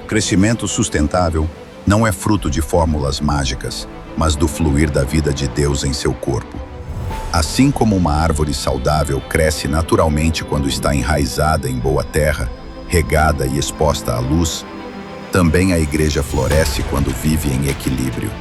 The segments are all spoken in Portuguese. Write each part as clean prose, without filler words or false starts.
Crescimento sustentável não é fruto de fórmulas mágicas, mas do fluir da vida de Deus em seu corpo. Assim como uma árvore saudável cresce naturalmente quando está enraizada em boa terra, regada e exposta à luz, também a igreja floresce quando vive em equilíbrio.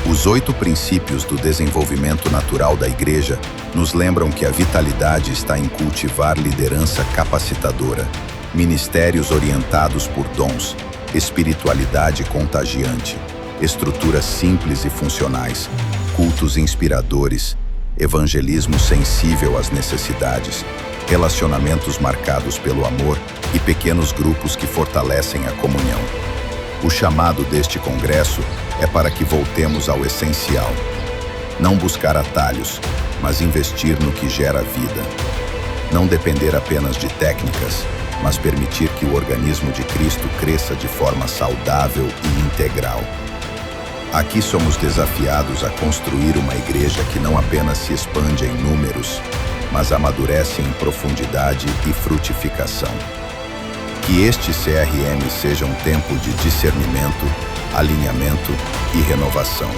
Os 8 princípios do desenvolvimento natural da igreja nos lembram que a vitalidade está em cultivar liderança capacitadora, ministérios orientados por dons, espiritualidade contagiante, estruturas simples e funcionais, cultos inspiradores, evangelismo sensível às necessidades, relacionamentos marcados pelo amor e pequenos grupos que fortalecem a comunhão. O chamado deste congresso é para que voltemos ao essencial. Não buscar atalhos, mas investir no que gera vida. Não depender apenas de técnicas, mas permitir que o organismo de Cristo cresça de forma saudável e integral. Aqui somos desafiados a construir uma igreja que não apenas se expande em números, mas amadurece em profundidade e frutificação. Que este CRM seja um tempo de discernimento, alinhamento e renovação.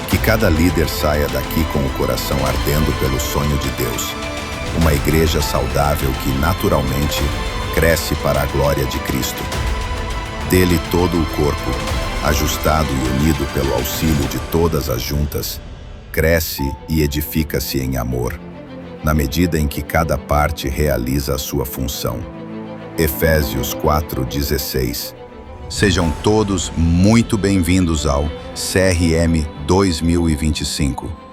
Que cada líder saia daqui com o coração ardendo pelo sonho de Deus. Uma igreja saudável que naturalmente cresce para a glória de Cristo. Dele todo o corpo, ajustado e unido pelo auxílio de todas as juntas, cresce e edifica-se em amor, na medida em que cada parte realiza a sua função. Efésios 4:16. Sejam todos muito bem-vindos ao CRM 2025.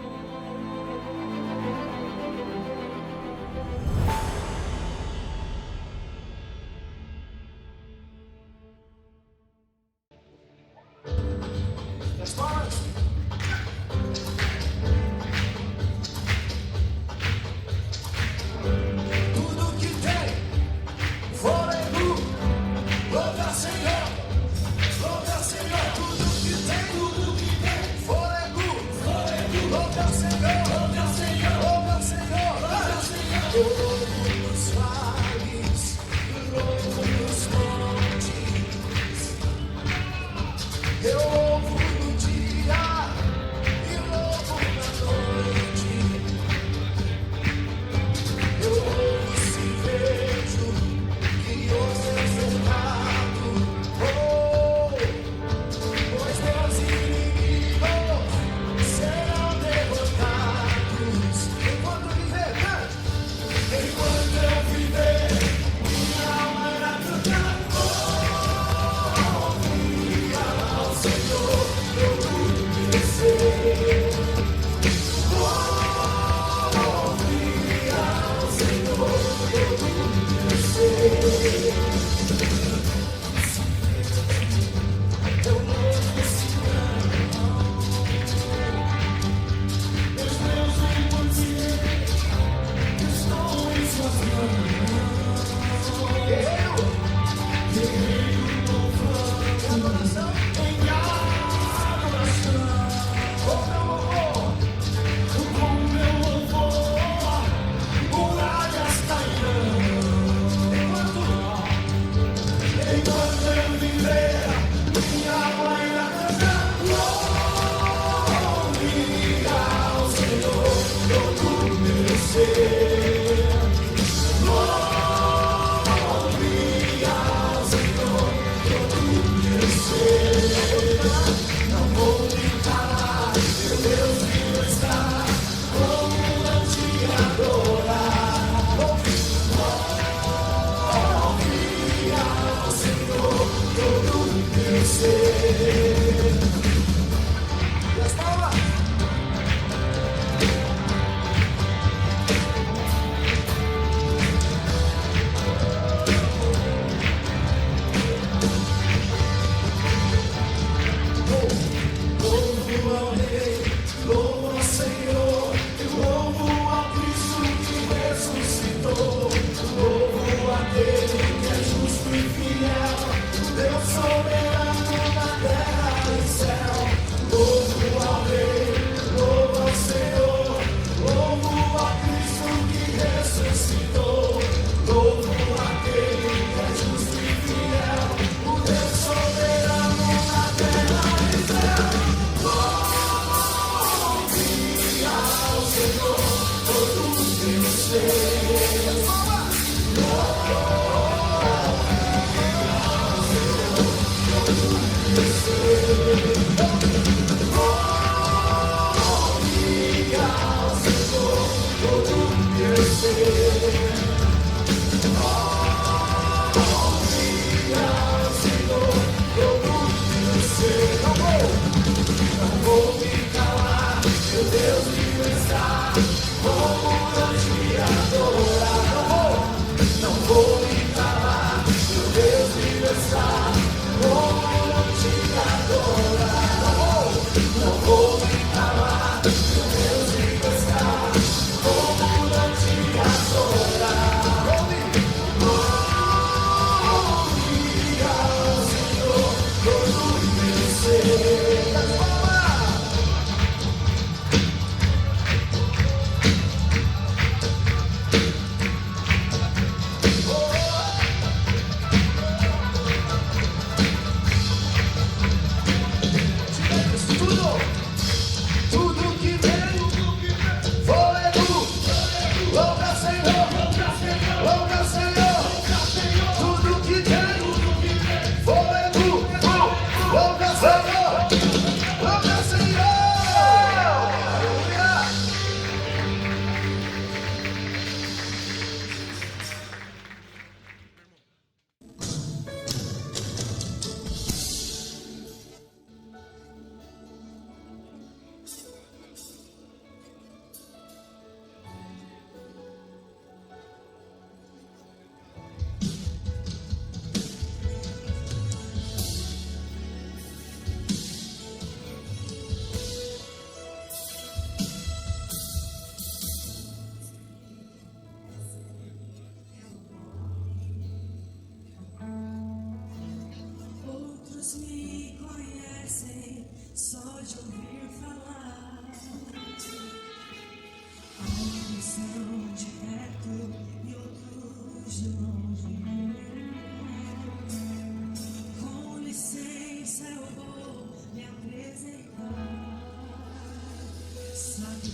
Eu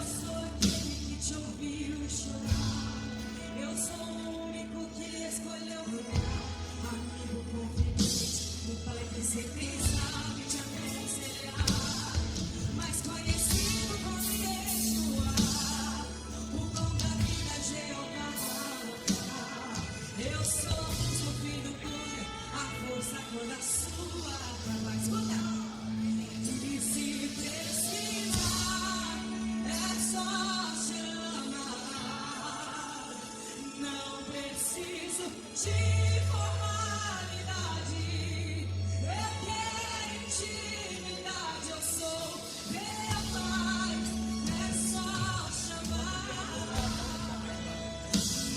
sou aquele que te ouviu chorar. Eu sou o único que escolheu cuidar. Amigo confidente, o pai que sempre sabe te aconselhar. Mais conhecido como Yeshua, o pão da vida, Jeová. Eu sou o seu filho puro, a força toda sua. Vai escutar. E se precisar, é só chamar. Não preciso de formalidade. Eu quero intimidade. Eu sou meu pai. É só chamar.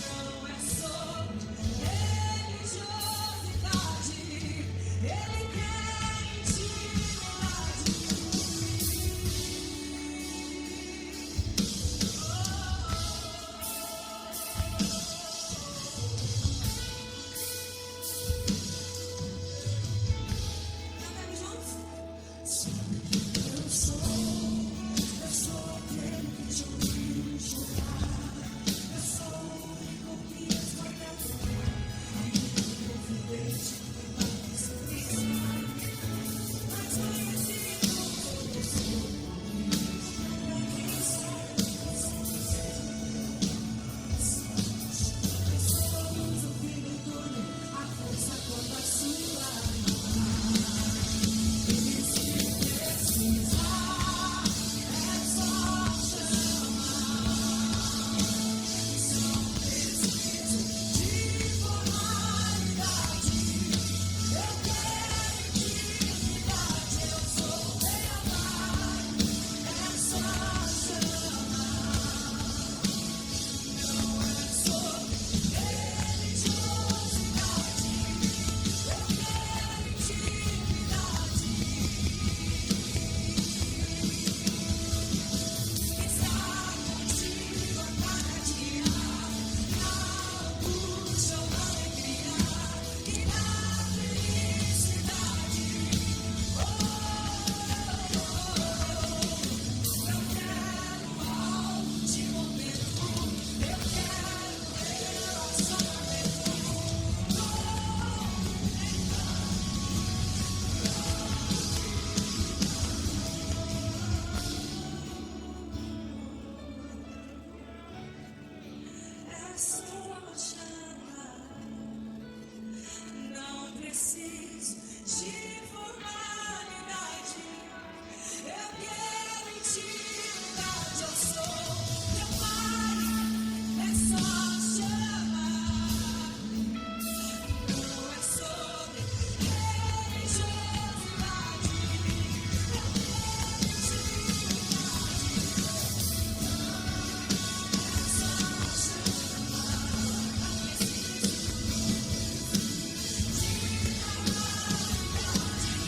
Não é só religiosidade. Ele quer intimidade. Cantamos juntos? Eu sou aquele que te ouviu chorar. Eu sou o único que escolheu cuidar. Amigo confidente, pai sempre sabe. Mais conhecido como Yeshua. Quem sabe somos o filho dono, a força toda sua. E se precisar, é só chamar. Não preciso de formalidade. Eu quero intimidade. Eu sou meu pai. É só chamar. Não é sobre religiosidade. Eu quero intimidade. Estar contigo a cada dia. Na angústia ou na alegria. E na felicidade. Eu quero algo de momento. Eu quero relacionamento. É só chamar. Não preciso de formalidade. Eu quero intimidade. Eu sou meu pai. É só chamar. Não é sobre religiosidade. Eu quero intimidade. É só chamar. Não preciso de formalidade.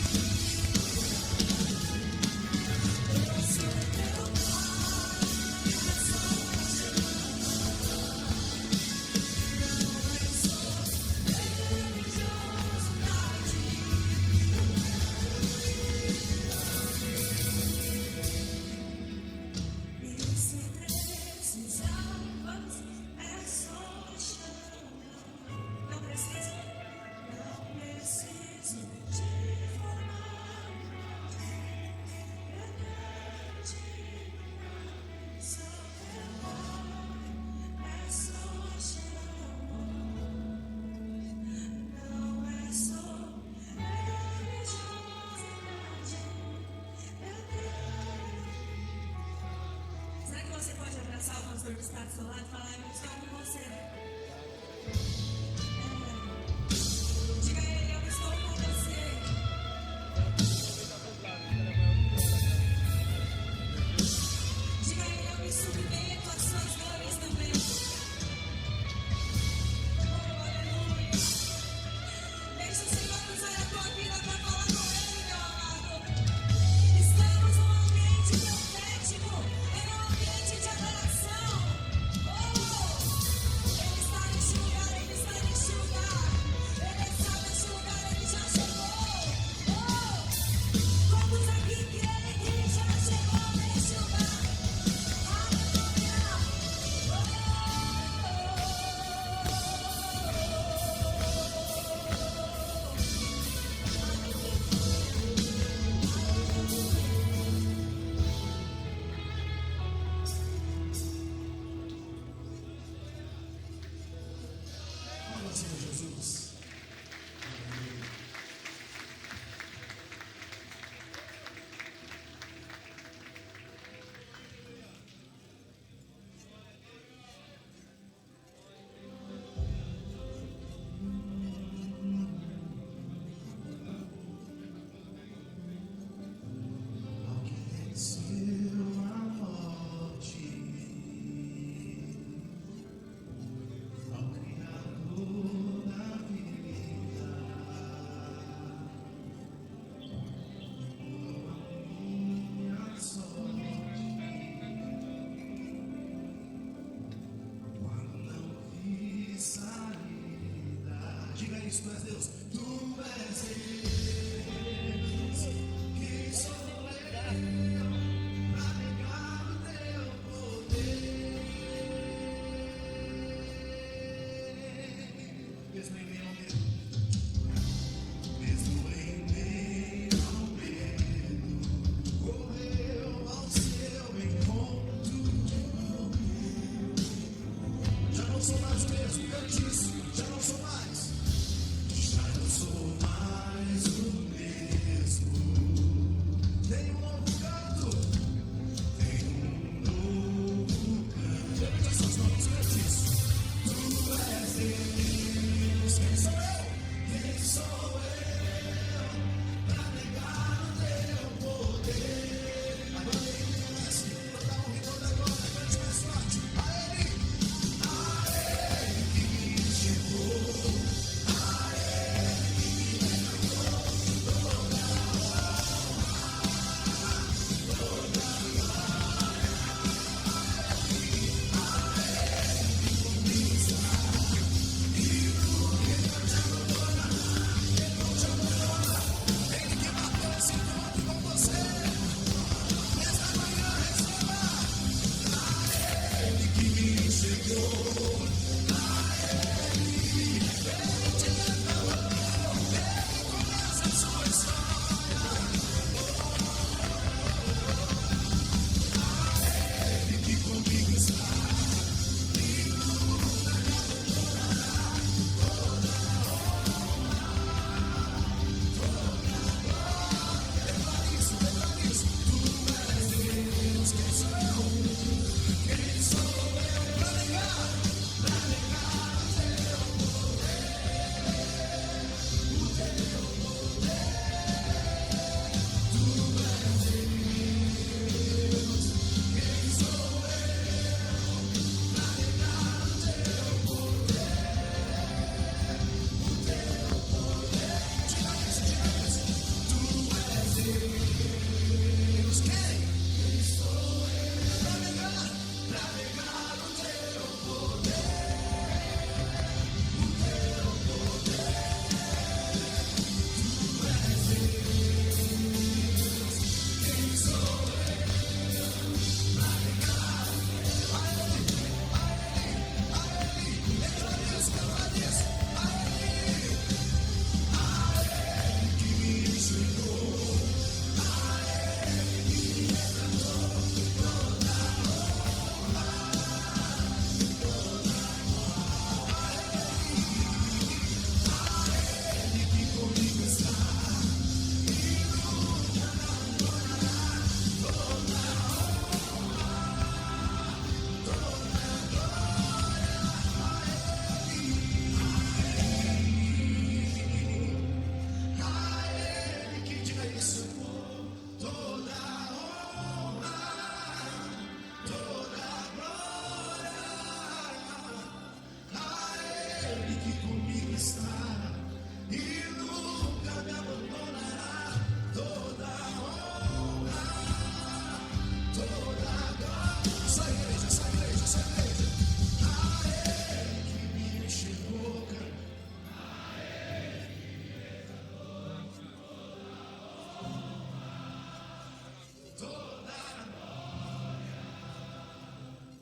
Eu sou meu pai. É só chamar. Não é sobre religiosidade. E se precisar, é só chamar. Não preciso de formalidade. Eu quero intimidade. Sou meu pai. É só chamar. Não é só religiosidade. Eu quero. Será que você pode abraçar o pastor que está do seu lado e falar: eu estou com você? Diga a ele: eu estou com você. Diga a ele: eu me submeto às suas dores também. Oh, aleluia. Deixa o Senhor usar a tua vida para falar com ele, meu amado. Estamos num ambiente profético, em um ambiente de adoração. Oh, ele está neste lugar, ele está isso, tu és Deus. Tu és Deus. Quem sou eu pra negar o teu poder? Mesmo em meio ao medo, mesmo em meio ao medo, correu ao seu encontro. Já não sou mais o mesmo, cante isso. Já não sou mais. Já não sou mais o mesmo. Tem um novo canto. Tem um novo canto. Levante as suas mãos, cante isso. Tu és Deus. Quem sou eu? Quem sou eu pra negar o teu poder? Agora ele merece toda a honra e toda a glória. Cante mais forte. A ele que me chegou.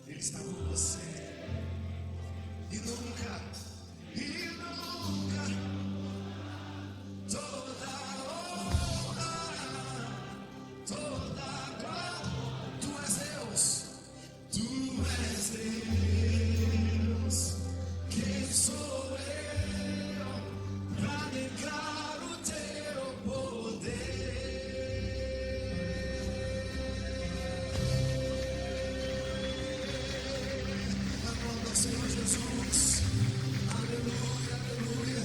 Ele está com você. E nunca, toda honra, toda glória. Tu és Deus, tu és Deus. Quem sou eu pra negar o teu poder? Senhor Jesus, aleluia, aleluia.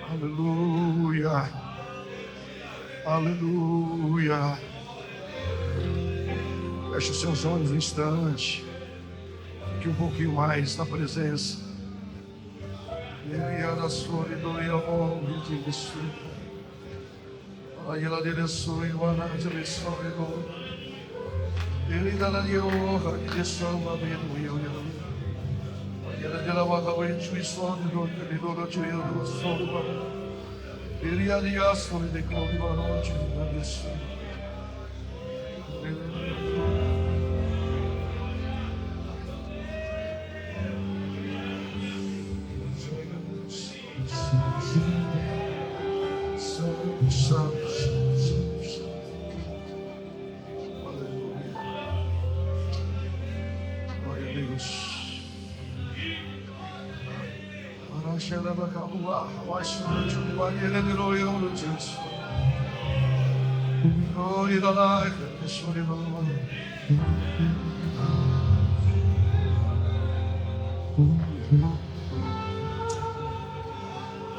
Aleluia, aleluia. Feche os seus olhos um instante, que um pouquinho mais na presença. Envia da sua doia ao de Jesus. Aí ela direção e o anjo abençoe. Ele dá na honra de Deus, aleluia. Ele dá uma intuição de Deus, ele dá de Deus, ele aliás foi de glória a noite da Deus. Glória a Deus.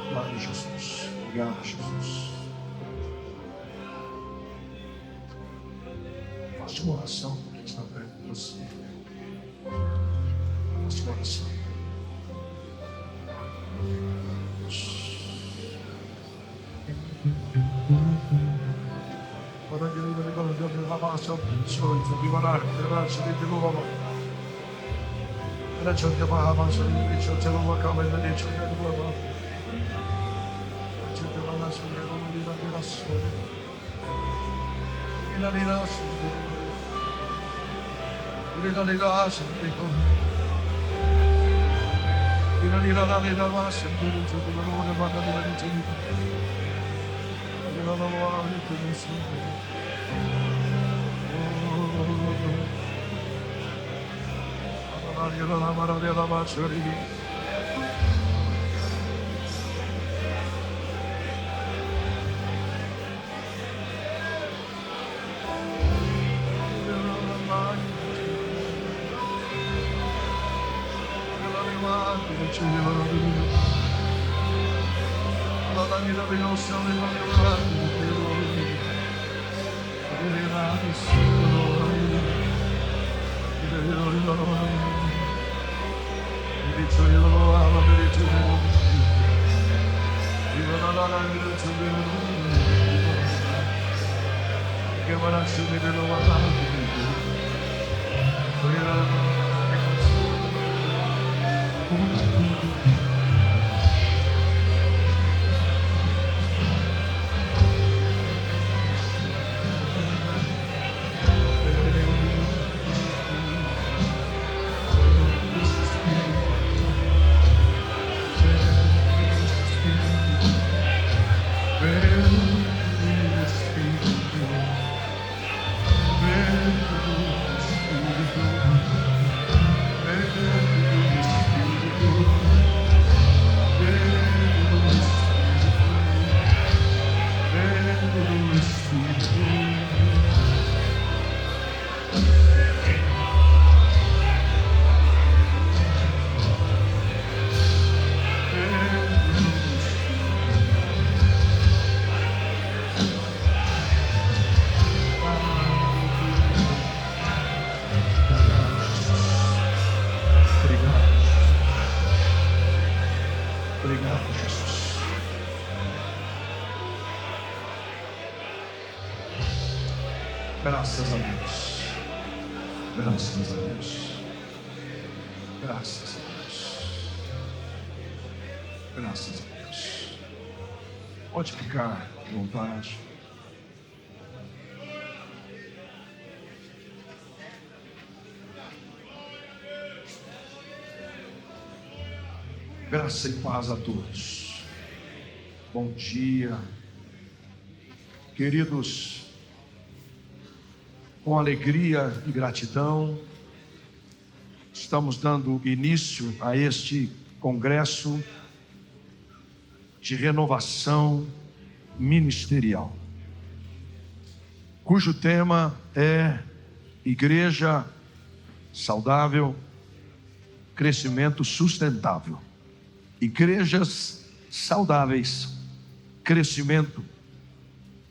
Glória a Jesus. Obrigado, Jesus. Faça uma oração que está perto de você. Faça uma oração. Obrigado, Jesus. Graças a Deus. Graças a Deus. Graças a Deus. Graças a Deus. Pode ficar à vontade. Graça e paz a todos. Bom dia. Queridos, com alegria e gratidão, estamos dando início a este congresso de renovação ministerial, cujo tema é Igreja Saudável, Crescimento Sustentável. Igrejas saudáveis, crescimento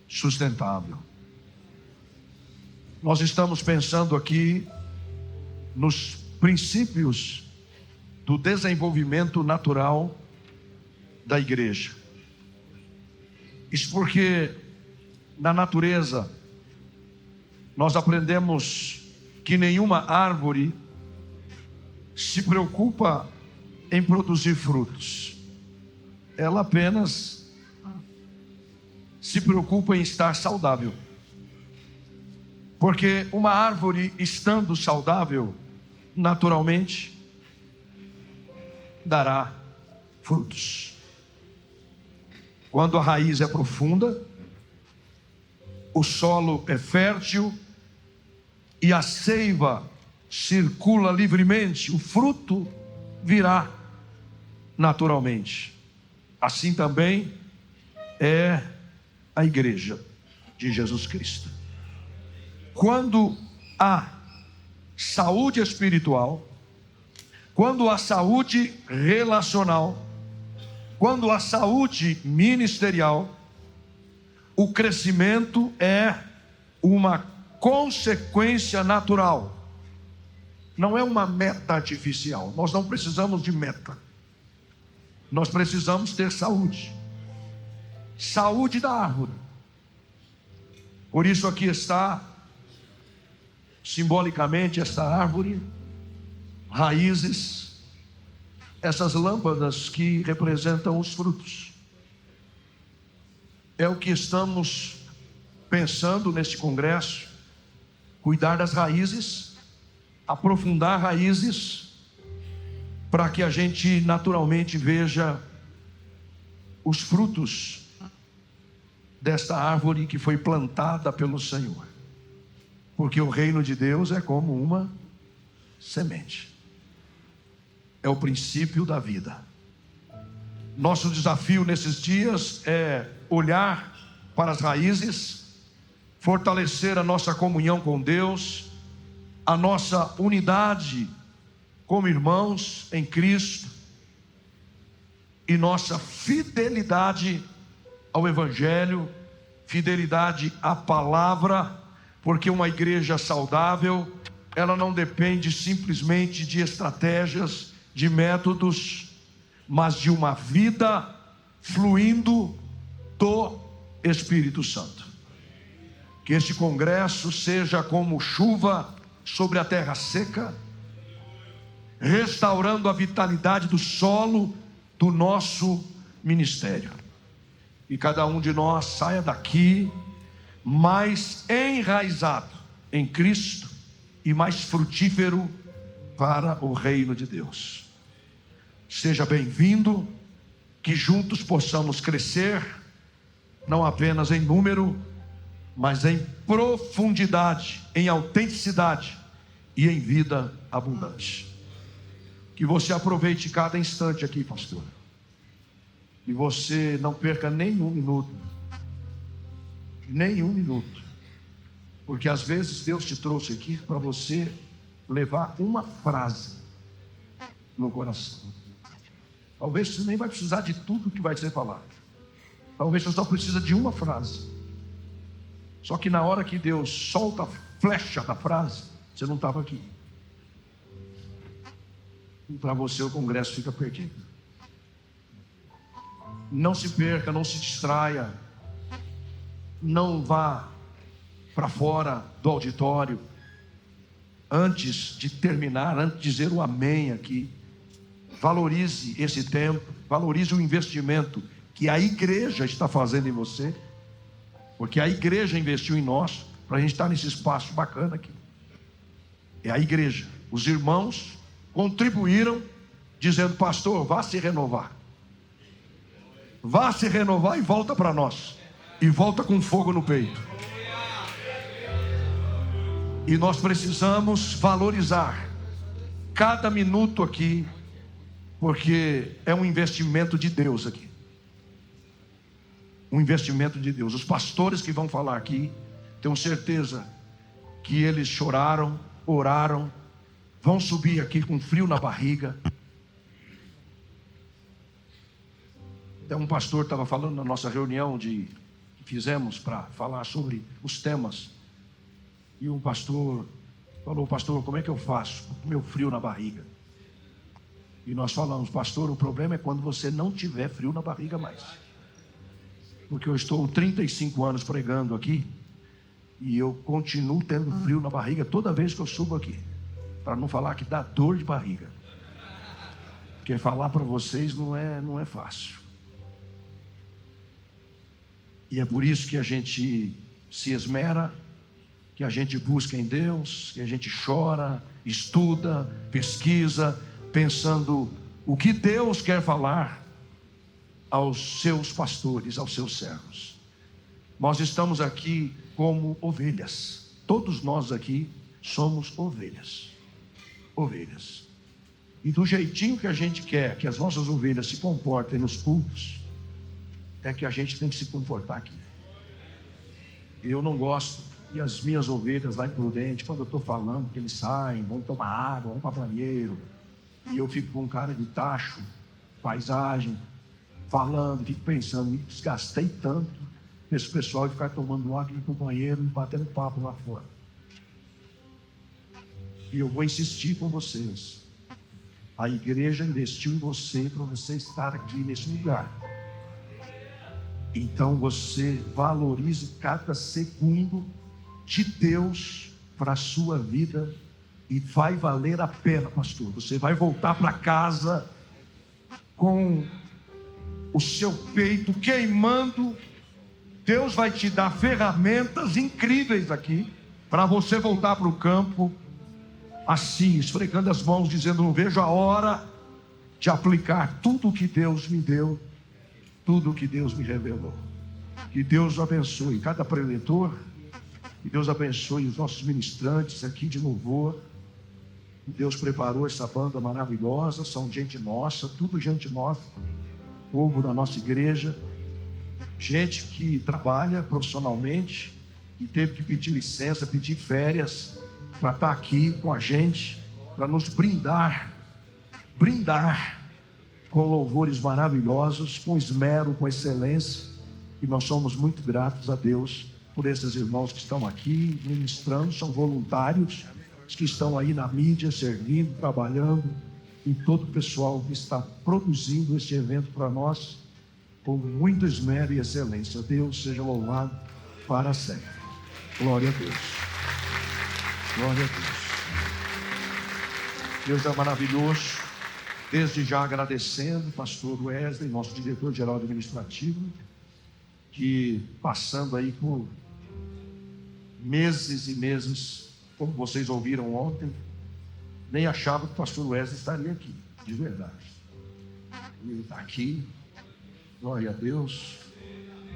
sustentável. Nós estamos pensando aqui nos princípios do desenvolvimento natural da igreja. Isso porque na natureza nós aprendemos que nenhuma árvore se preocupa em produzir frutos. Ela apenas se preocupa em estar saudável. Porque uma árvore estando saudável, naturalmente, dará frutos. Quando a raiz é profunda, o solo é fértil e a seiva circula livremente, o fruto virá naturalmente. Assim também é a igreja de Jesus Cristo. Quando há saúde espiritual, quando há saúde relacional, quando há saúde ministerial, o crescimento é uma consequência natural. Não é uma meta artificial. Nós não precisamos de meta. Nós precisamos ter saúde. Saúde da árvore. Por isso aqui está, simbolicamente, esta árvore, raízes, essas lâmpadas que representam os frutos. É o que estamos pensando neste congresso, cuidar das raízes, aprofundar raízes, para que a gente naturalmente veja os frutos desta árvore que foi plantada pelo Senhor. Porque o reino de Deus é como uma semente. É o princípio da vida. Nosso desafio nesses dias é olhar para as raízes, fortalecer a nossa comunhão com Deus, a nossa unidade como irmãos em Cristo e nossa fidelidade ao Evangelho, fidelidade à palavra, porque uma igreja saudável, ela não depende simplesmente de estratégias, de métodos, mas de uma vida fluindo do Espírito Santo. Que este congresso seja como chuva sobre a terra seca, restaurando a vitalidade do solo do nosso ministério. E cada um de nós saia daqui mais enraizado em Cristo e mais frutífero para o reino de Deus. Seja bem-vindo, que juntos possamos crescer, não apenas em número, mas em profundidade, em autenticidade e em vida abundante. Que você aproveite cada instante aqui, pastor. E você não perca nenhum minuto. Nenhum minuto. Porque às vezes Deus te trouxe aqui para você levar uma frase no coração. Talvez você nem vai precisar de tudo que vai ser falado. Talvez você só precisa de uma frase. Só que na hora que Deus solta a flecha da frase, você não estava aqui. E para você o congresso fica perdido. Não se perca, não se distraia. Não vá para fora do auditório antes de terminar, antes de dizer o amém aqui. Valorize esse tempo, valorize o investimento que a igreja está fazendo em você, porque a igreja investiu em nós para a gente estar nesse espaço bacana aqui. É a igreja, os irmãos contribuíram dizendo: pastor, vá se renovar, vá se renovar e volta para nós, e volta com fogo no peito. E nós precisamos valorizar cada minuto aqui, porque é um investimento de Deus aqui. Um investimento de Deus. Os pastores que vão falar aqui, tenho certeza que eles choraram, oraram, vão subir aqui com frio na barriga. Até um pastor estava falando na nossa reunião que fizemos para falar sobre os temas. E um pastor falou: pastor, como é que eu faço com meu frio na barriga? E nós falamos: pastor, o problema é quando você não tiver frio na barriga mais. Porque eu estou 35 anos pregando aqui, E eu continuo tendo frio na barriga toda vez que eu subo aqui. Para não falar que dá dor de barriga. Porque falar para vocês não é fácil. E é por isso que a gente se esmera, que a gente busca em Deus, que a gente chora, estuda, pesquisa, pensando o que Deus quer falar aos seus pastores, aos seus servos. Nós estamos aqui como ovelhas. Todos nós aqui somos ovelhas. Ovelhas. E do jeitinho que a gente quer que as nossas ovelhas se comportem nos cultos, é que a gente tem que se comportar aqui. Eu não gosto, e as minhas ovelhas lá em Prudente, quando eu estou falando que eles saem, vão tomar água, vão para banheiro, e eu fico com cara de tacho, paisagem, falando, fico pensando, me desgastei tanto esse pessoal de ficar tomando água no banheiro e batendo papo lá fora. E eu vou insistir com vocês. A igreja investiu em você para você estar aqui nesse lugar. Então você valorize cada segundo de Deus para a sua vida e vai valer a pena, pastor. Você vai voltar para casa com o seu peito queimando. Deus vai te dar ferramentas incríveis aqui para você voltar para o campo assim, esfregando as mãos, dizendo: não vejo a hora de aplicar tudo o que Deus me deu, tudo o que Deus me revelou. Que Deus abençoe cada preletor, que Deus abençoe os nossos ministrantes aqui de louvor. Deus preparou essa banda maravilhosa, são gente nossa, tudo gente nossa, povo da nossa igreja, gente que trabalha profissionalmente, que teve que pedir licença, pedir férias para estar aqui com a gente, para nos brindar com louvores maravilhosos, com esmero, com excelência. E nós somos muito gratos a Deus por esses irmãos que estão aqui ministrando, são voluntários, que estão aí na mídia, servindo, trabalhando, e todo o pessoal que está produzindo este evento para nós, com muito esmero e excelência. Deus seja louvado para sempre. Glória a Deus. Glória a Deus. Deus é maravilhoso. Desde já agradecendo o pastor Wesley, nosso diretor-geral administrativo, que passando aí por meses e meses, como vocês ouviram ontem, nem achava que o pastor Wesley estaria aqui, de verdade. Ele está aqui, glória a Deus,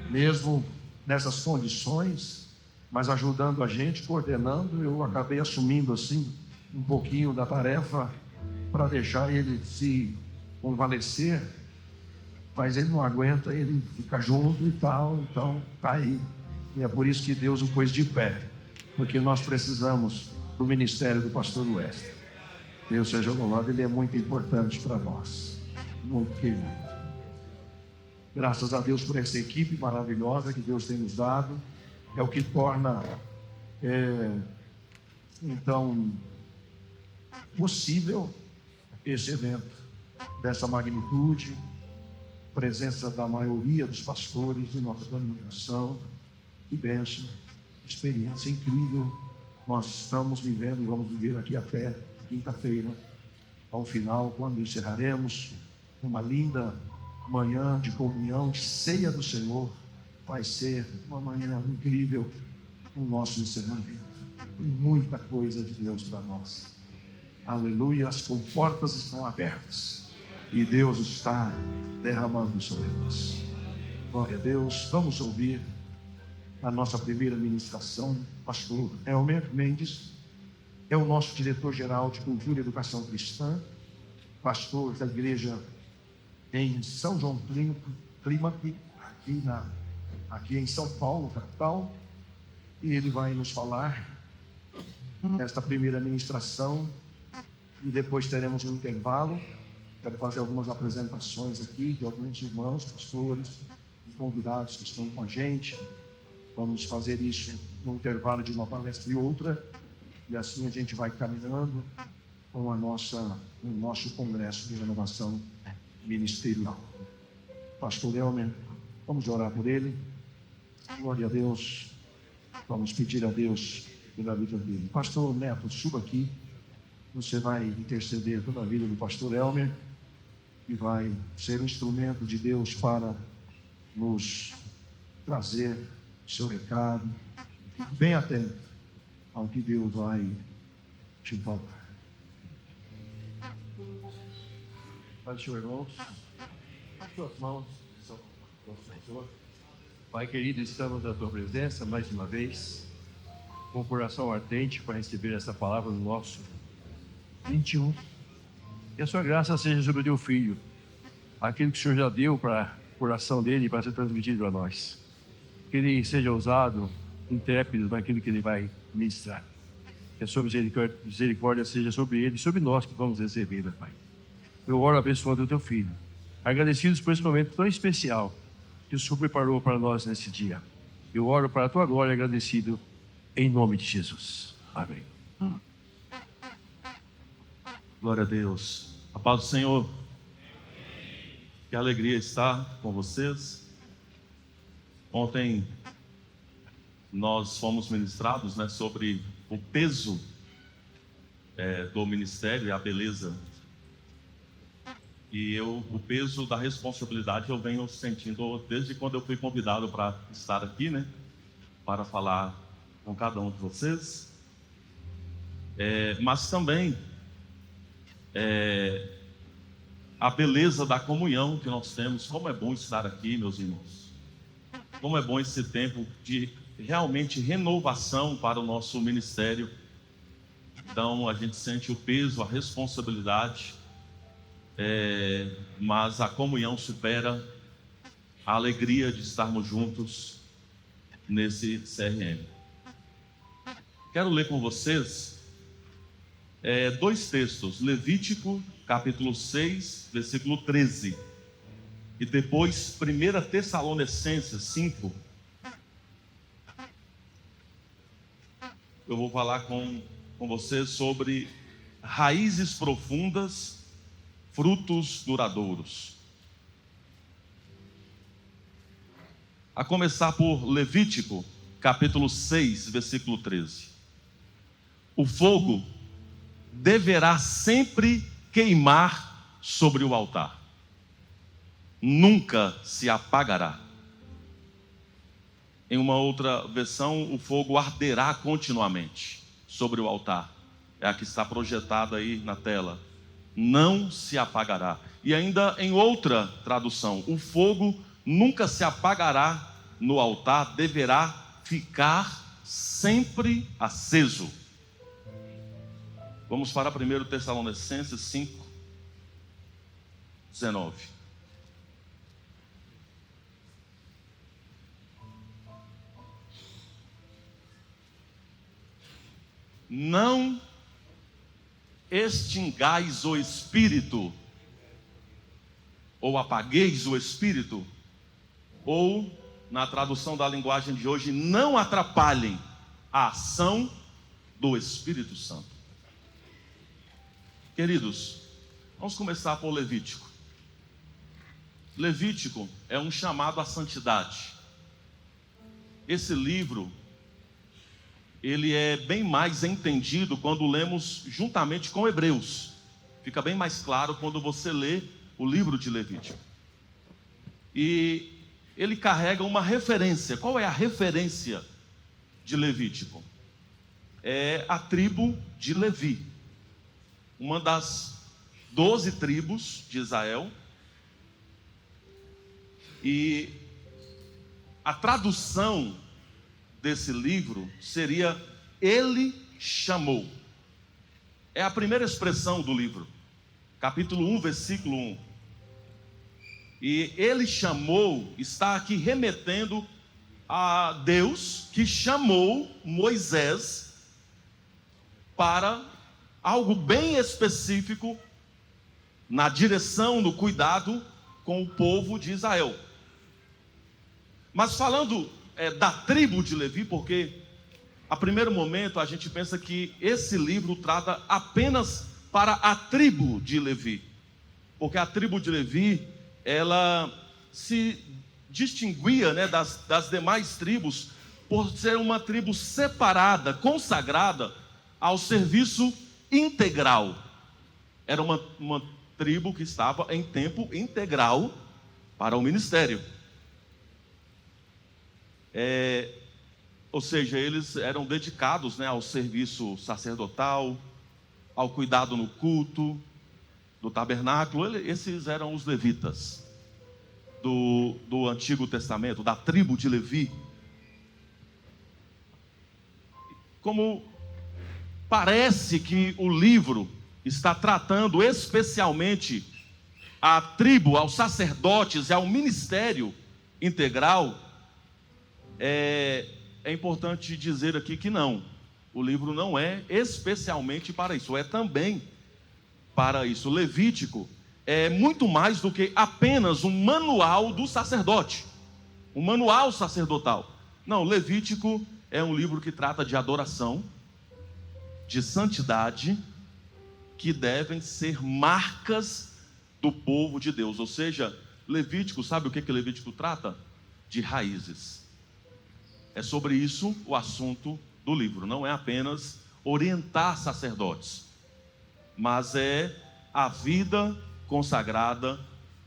mesmo nessas condições, mas ajudando a gente, coordenando. Eu acabei assumindo assim um pouquinho da tarefa para deixar ele se convalescer, mas ele não aguenta, ele fica junto e tal, então está aí. E é por isso que Deus o pôs de pé, porque nós precisamos do ministério do pastor Wesley. Deus seja louvado, ele é muito importante para nós, muito querido. Graças a Deus por essa equipe maravilhosa que Deus tem nos dado, é o que torna, então, possível esse evento dessa magnitude, presença da maioria dos pastores de nossa congregação. Que bênção, experiência incrível. Nós estamos vivendo e vamos viver aqui até quinta-feira, ao final, quando encerraremos uma linda manhã de comunhão, de ceia do Senhor. Vai ser uma manhã incrível o nosso encerramento. Tem muita coisa de Deus para nós. Aleluia, as portas estão abertas e Deus está derramando sobre nós. Glória a Deus. Vamos ouvir a nossa primeira ministração. Pastor Elmer Mendes é o nosso diretor-geral de Cultura e Educação Cristã, pastor da igreja em São João Clímaco, aqui em São Paulo, capital, e ele vai nos falar nesta primeira ministração. E depois teremos um intervalo. Quero fazer algumas apresentações aqui de alguns irmãos, pastores e convidados que estão com a gente. Vamos fazer isso no intervalo de uma palestra e outra. E assim a gente vai caminhando com o nosso congresso de renovação ministerial. Pastor Elmer, vamos orar por ele. Glória a Deus. Vamos pedir a Deus pela vida dele. Pastor Neto, suba aqui. Você vai interceder pela vida do pastor Elmer e vai ser um instrumento de Deus para nos trazer seu recado. Bem atento ao que Deus vai te falar. Faz seu irmão. Suas mãos. Pai querido, estamos na tua presença mais uma vez, com o coração ardente para receber essa palavra no nosso 21. E a sua graça seja sobre o teu filho, aquilo que o Senhor já deu para o coração dele para ser transmitido a nós. Que ele seja ousado, intrépido naquilo que ele vai ministrar. Que a sua misericórdia seja sobre ele e sobre nós que vamos receber, Pai. Eu oro abençoando o teu filho, agradecidos por esse momento tão especial que o Senhor preparou para nós nesse dia. Eu oro para a tua glória, agradecido em nome de Jesus. Amém. Glória a Deus. A paz do Senhor. Que alegria estar com vocês. Ontem nós fomos ministrados, sobre o peso do ministério e a beleza. E o peso da responsabilidade eu venho sentindo desde quando eu fui convidado para estar aqui, para falar com cada um de vocês. Mas também a beleza da comunhão que nós temos. Como é bom estar aqui, meus irmãos. Como é bom esse tempo de realmente renovação para o nosso ministério. Então a gente sente o peso, a responsabilidade, mas a comunhão supera a alegria de estarmos juntos nesse CRM. Quero ler com vocês dois textos, Levítico capítulo 6, versículo 13, e depois 1 Tessalonicenses 5. Eu vou falar com vocês sobre raízes profundas, frutos duradouros. A começar por Levítico capítulo 6, versículo 13. O fogo deverá sempre queimar sobre o altar, nunca se apagará. Em uma outra versão, o fogo arderá continuamente sobre o altar. É a que está projetada aí na tela. Não se apagará. E ainda em outra tradução, o fogo nunca se apagará no altar, deverá ficar sempre aceso. Vamos para 1 Tessalonicenses 5, 19. Não extingais o espírito, ou apagueis o espírito, ou, na tradução da linguagem de hoje, não atrapalhem a ação do Espírito Santo. Queridos, vamos começar por Levítico. Levítico é um chamado à santidade. Esse livro, ele é bem mais entendido quando lemos juntamente com Hebreus. Fica bem mais claro quando você lê o livro de Levítico. E ele carrega uma referência. Qual é a referência de Levítico? É a tribo de Levi, uma das 12 tribos de Israel. E a tradução desse livro seria Ele chamou. É a primeira expressão do livro, capítulo 1, versículo 1. E Ele chamou está aqui remetendo a Deus que chamou Moisés para algo bem específico na direção, no cuidado com o povo de Israel. Mas falando da tribo de Levi, porque a primeiro momento a gente pensa que esse livro trata apenas para a tribo de Levi, porque a tribo de Levi, ela se distinguia das demais tribos por ser uma tribo separada, consagrada ao serviço integral. Era uma tribo que estava em tempo integral para o ministério. Ou seja, eles eram dedicados, né, ao serviço sacerdotal, ao cuidado no culto, do tabernáculo. Esses eram os levitas do Antigo Testamento, da tribo de Levi. Como parece que o livro está tratando especialmente a tribo, aos sacerdotes e ao ministério integral, é importante dizer aqui que não. O livro não é especialmente para isso, é também para isso. O Levítico é muito mais do que apenas um manual do sacerdote, um manual sacerdotal. Não, o Levítico é um livro que trata de adoração, de santidade, que devem ser marcas do povo de Deus. Ou seja, Levítico, sabe o que Levítico trata? De raízes. É sobre isso o assunto do livro. Não é apenas orientar sacerdotes, mas é a vida consagrada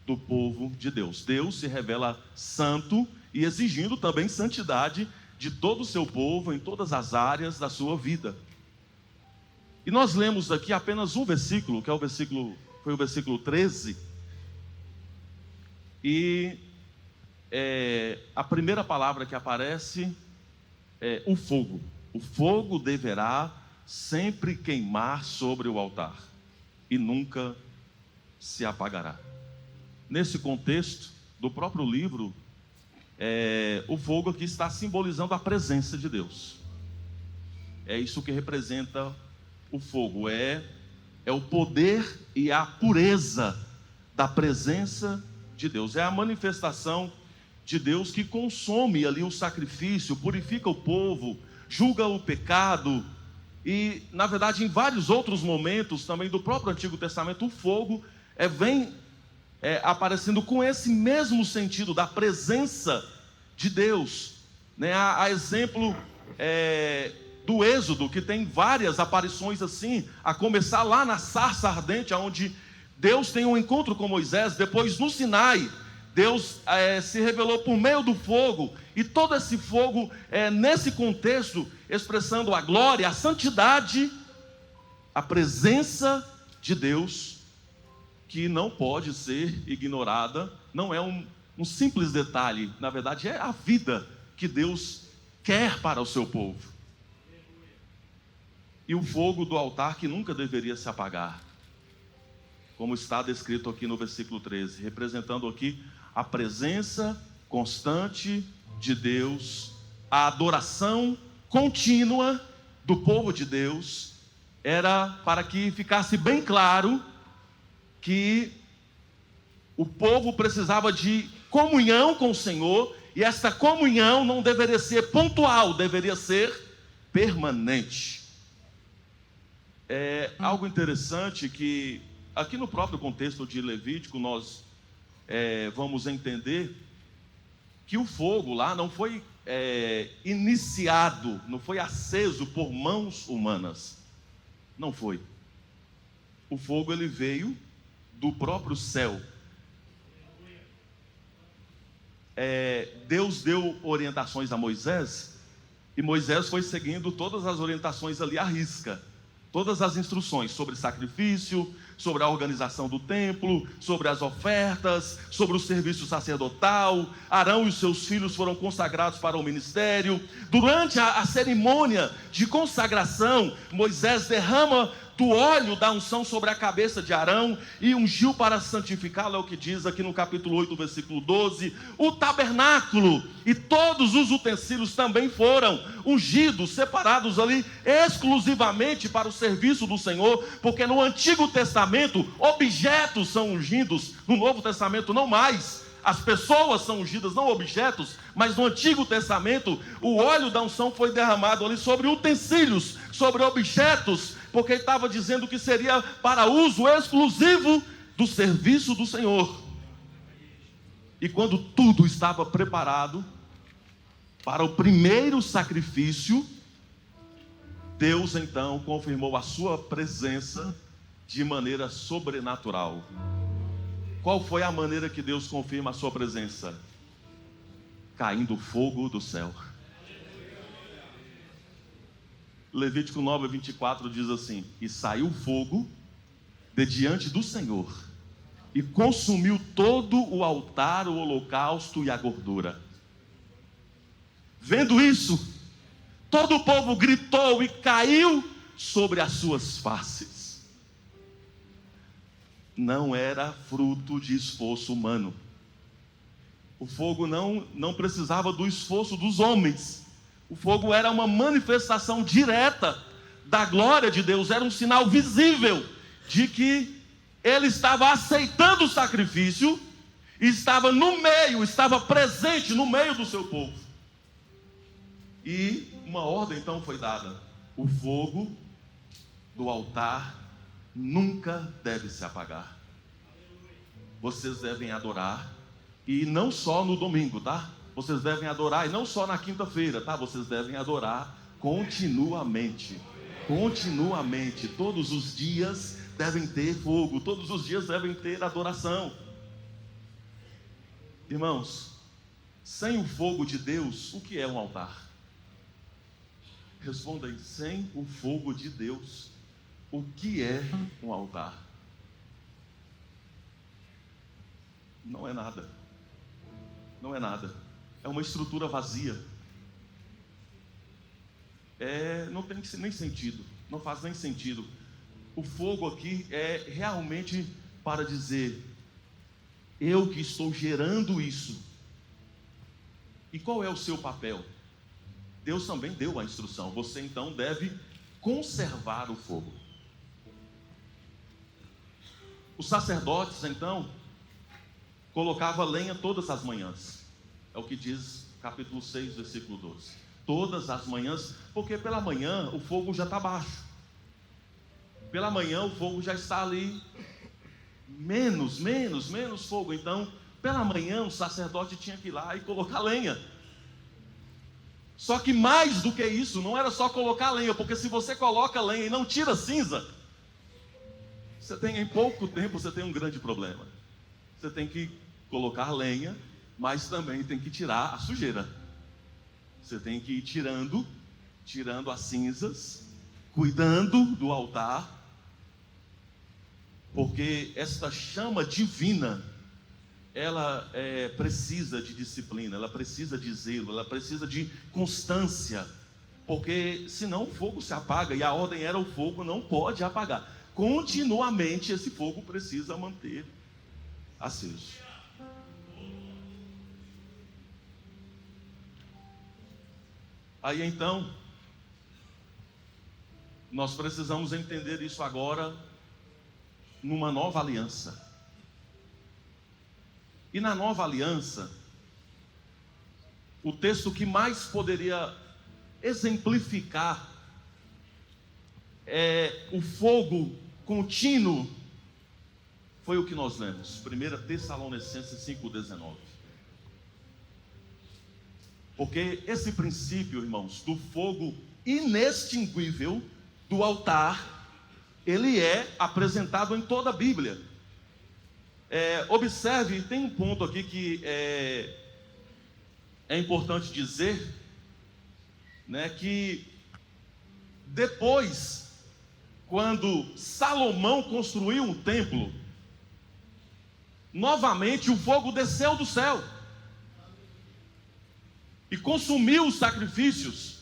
do povo de Deus. Deus se revela santo e exigindo também santidade de todo o seu povo em todas as áreas da sua vida. E nós lemos aqui apenas um versículo, que é foi o versículo 13. E a primeira palavra que aparece é o fogo. O fogo deverá sempre queimar sobre o altar e nunca se apagará. Nesse contexto do próprio livro, o fogo aqui está simbolizando a presença de Deus. É isso que representa o fogo, é o poder e a pureza da presença de Deus. É a manifestação de Deus que consome ali o sacrifício, purifica o povo, julga o pecado. E, na verdade, em vários outros momentos também do próprio Antigo Testamento, o fogo vem aparecendo com esse mesmo sentido da presença de Deus, né? A exemplo do Êxodo, que tem várias aparições assim, a começar lá na sarça ardente, onde Deus tem um encontro com Moisés. Depois no Sinai, Deus se revelou por meio do fogo, e todo esse fogo nesse contexto, expressando a glória, a santidade, a presença de Deus, que não pode ser ignorada. Não é um simples detalhe, na verdade é a vida que Deus quer para o seu povo. E o fogo do altar que nunca deveria se apagar, como está descrito aqui no versículo 13, representando aqui a presença constante de Deus, a adoração contínua do povo de Deus. Era para que ficasse bem claro que o povo precisava de comunhão com o Senhor, e essa comunhão não deveria ser pontual, deveria ser permanente. É algo interessante que aqui no próprio contexto de Levítico nós vamos entender que o fogo lá não foi iniciado, não foi aceso por mãos humanas. Não foi. O fogo ele veio do próprio céu. Deus deu orientações a Moisés, e Moisés foi seguindo todas as orientações ali à risca. Todas as instruções sobre sacrifício, sobre a organização do templo, sobre as ofertas, sobre o serviço sacerdotal. Arão e os seus filhos foram consagrados para o ministério. Durante a cerimônia de consagração, Moisés derrama do óleo da unção sobre a cabeça de Arão e ungiu para santificá-lo, é o que diz aqui no capítulo 8, versículo 12. O tabernáculo e todos os utensílios também foram ungidos, separados ali exclusivamente para o serviço do Senhor, porque no Antigo Testamento objetos são ungidos, no Novo Testamento não mais. As pessoas são ungidas, não objetos, mas no Antigo Testamento o óleo da unção foi derramado ali sobre utensílios, sobre objetos, porque ele estava dizendo que seria para uso exclusivo do serviço do Senhor. E quando tudo estava preparado, para o primeiro sacrifício, Deus então confirmou a sua presença de maneira sobrenatural. Qual foi a maneira que Deus confirma a sua presença? Caindo fogo do céu. Levítico 9:24 diz assim: e saiu fogo de diante do Senhor, e consumiu todo o altar, o holocausto e a gordura. Vendo isso, todo o povo gritou e caiu sobre as suas faces. Não era fruto de esforço humano. O fogo não precisava do esforço dos homens. O fogo era uma manifestação direta da glória de Deus, era um sinal visível de que ele estava aceitando o sacrifício e estava no meio, estava presente no meio do seu povo. E uma ordem então foi dada: o fogo do altar nunca deve se apagar. Vocês devem adorar, e não só no domingo, tá? Vocês devem adorar, e não só na quinta-feira, tá? Vocês devem adorar continuamente. Continuamente, todos os dias devem ter fogo, todos os dias devem ter adoração. Irmãos, sem o fogo de Deus, o que é um altar? Responda aí: sem o fogo de Deus, o que é um altar? Não é nada. Não é nada. É uma estrutura vazia. Não tem nem sentido. Não faz nem sentido. O fogo aqui é realmente para dizer: eu que estou gerando isso. E qual é o seu papel? Deus também deu a instrução. Você então deve conservar o fogo. Os sacerdotes então colocavam lenha todas as manhãs. É o que diz capítulo 6, versículo 12. Todas as manhãs, porque pela manhã o fogo já está baixo. Pela manhã o fogo já está ali. Menos fogo. Então, pela manhã o sacerdote tinha que ir lá e colocar lenha. Só que mais do que isso, não era só colocar lenha, porque se você coloca lenha e não tira cinza, em pouco tempo você tem um grande problema. Você tem que colocar lenha, mas também tem que tirar a sujeira. Você tem que ir tirando as cinzas, cuidando do altar, porque esta chama divina, ela precisa de disciplina, ela precisa de zelo, ela precisa de constância, porque senão o fogo se apaga, e a ordem era: o fogo não pode apagar. Continuamente esse fogo precisa manter aceso. Aí então, nós precisamos entender isso agora numa nova aliança. E na nova aliança, o texto que mais poderia exemplificar o fogo contínuo foi o que nós lemos, 1 Tessalonicenses 5,19. Porque esse princípio, irmãos, do fogo inextinguível do altar, ele é apresentado em toda a Bíblia. Observe, tem um ponto aqui que é importante dizer, né, que depois, quando Salomão construiu um templo, novamente o fogo desceu do céu e consumiu os sacrifícios.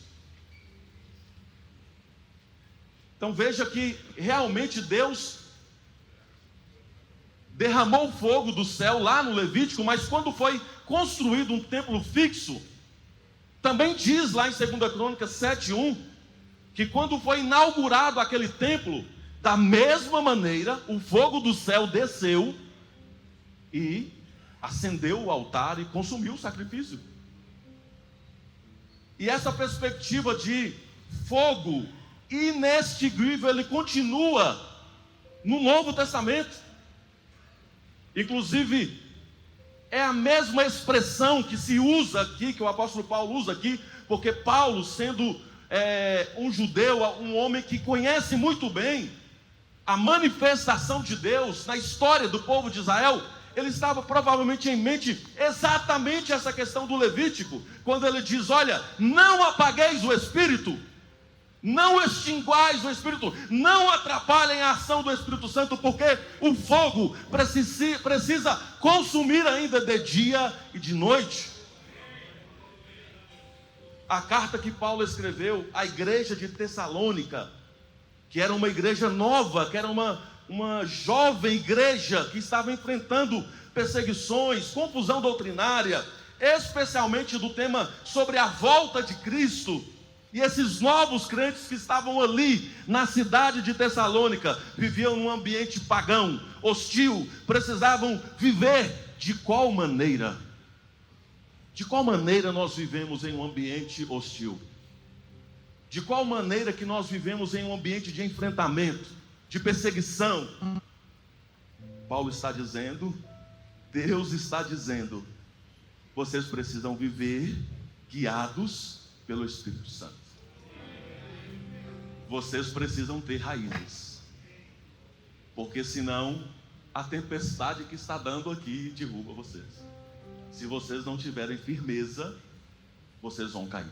Então veja que realmente Deus derramou fogo do céu lá no Levítico, mas quando foi construído um templo fixo, também diz lá em 2 Crônicas 7:1, que quando foi inaugurado aquele templo, da mesma maneira, o fogo do céu desceu e acendeu o altar e consumiu o sacrifício. E essa perspectiva de fogo inextinguível, ele continua no Novo Testamento. Inclusive, é a mesma expressão que se usa aqui, que o apóstolo Paulo usa aqui, porque Paulo, sendo um judeu, um homem que conhece muito bem a manifestação de Deus na história do povo de Israel, ele estava provavelmente em mente exatamente essa questão do Levítico, quando ele diz: olha, não apagueis o Espírito, não extinguais o Espírito, não atrapalhem a ação do Espírito Santo, porque o fogo precisa consumir ainda de dia e de noite. A carta que Paulo escreveu à igreja de Tessalônica, que era uma igreja nova, que era uma jovem igreja que estava enfrentando perseguições, confusão doutrinária, especialmente do tema sobre a volta de Cristo. E esses novos crentes que estavam ali na cidade de Tessalônica viviam num ambiente pagão, hostil, precisavam viver de qual maneira? De qual maneira nós vivemos em um ambiente hostil? De qual maneira que nós vivemos em um ambiente de enfrentamento, de perseguição? Paulo está dizendo, Deus está dizendo, vocês precisam viver guiados pelo Espírito Santo. Vocês precisam ter raízes, porque senão a tempestade que está dando aqui derruba vocês. Se vocês não tiverem firmeza, vocês vão cair.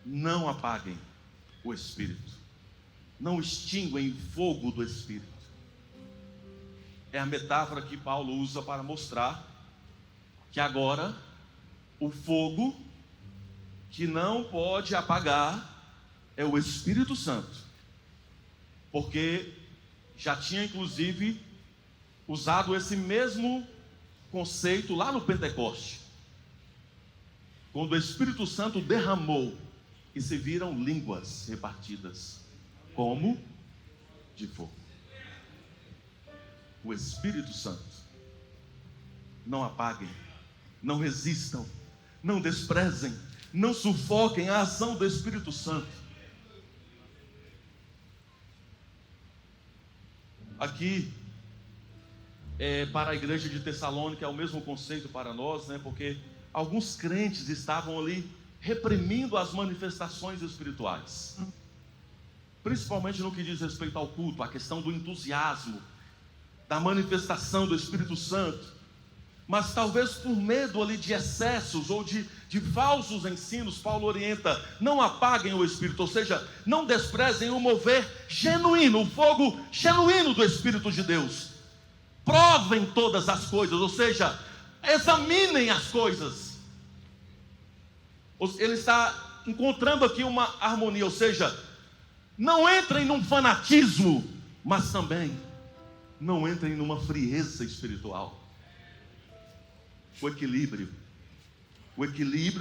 Não apaguem o Espírito, não extinguem o fogo do Espírito. É a metáfora que Paulo usa para mostrar que agora o fogo que não pode apagar é o Espírito Santo, porque já tinha inclusive usado esse mesmo conceito lá no Pentecoste, quando o Espírito Santo derramou e se viram línguas repartidas como de fogo. O Espírito Santo. Não apaguem, não resistam, não desprezem, não sufoquem a ação do Espírito Santo. Aqui, para a igreja de Tessalônica, é o mesmo conceito para nós, né? Porque alguns crentes estavam ali reprimindo as manifestações espirituais, principalmente no que diz respeito ao culto, a questão do entusiasmo, da manifestação do Espírito Santo. Mas talvez por medo ali de excessos ou de falsos ensinos, Paulo orienta: não apaguem o Espírito, ou seja, não desprezem o mover genuíno, o fogo genuíno do Espírito de Deus. Provem todas as coisas, ou seja, examinem as coisas. Ele está encontrando aqui uma harmonia, ou seja, não entrem num fanatismo, mas também não entrem numa frieza espiritual. O equilíbrio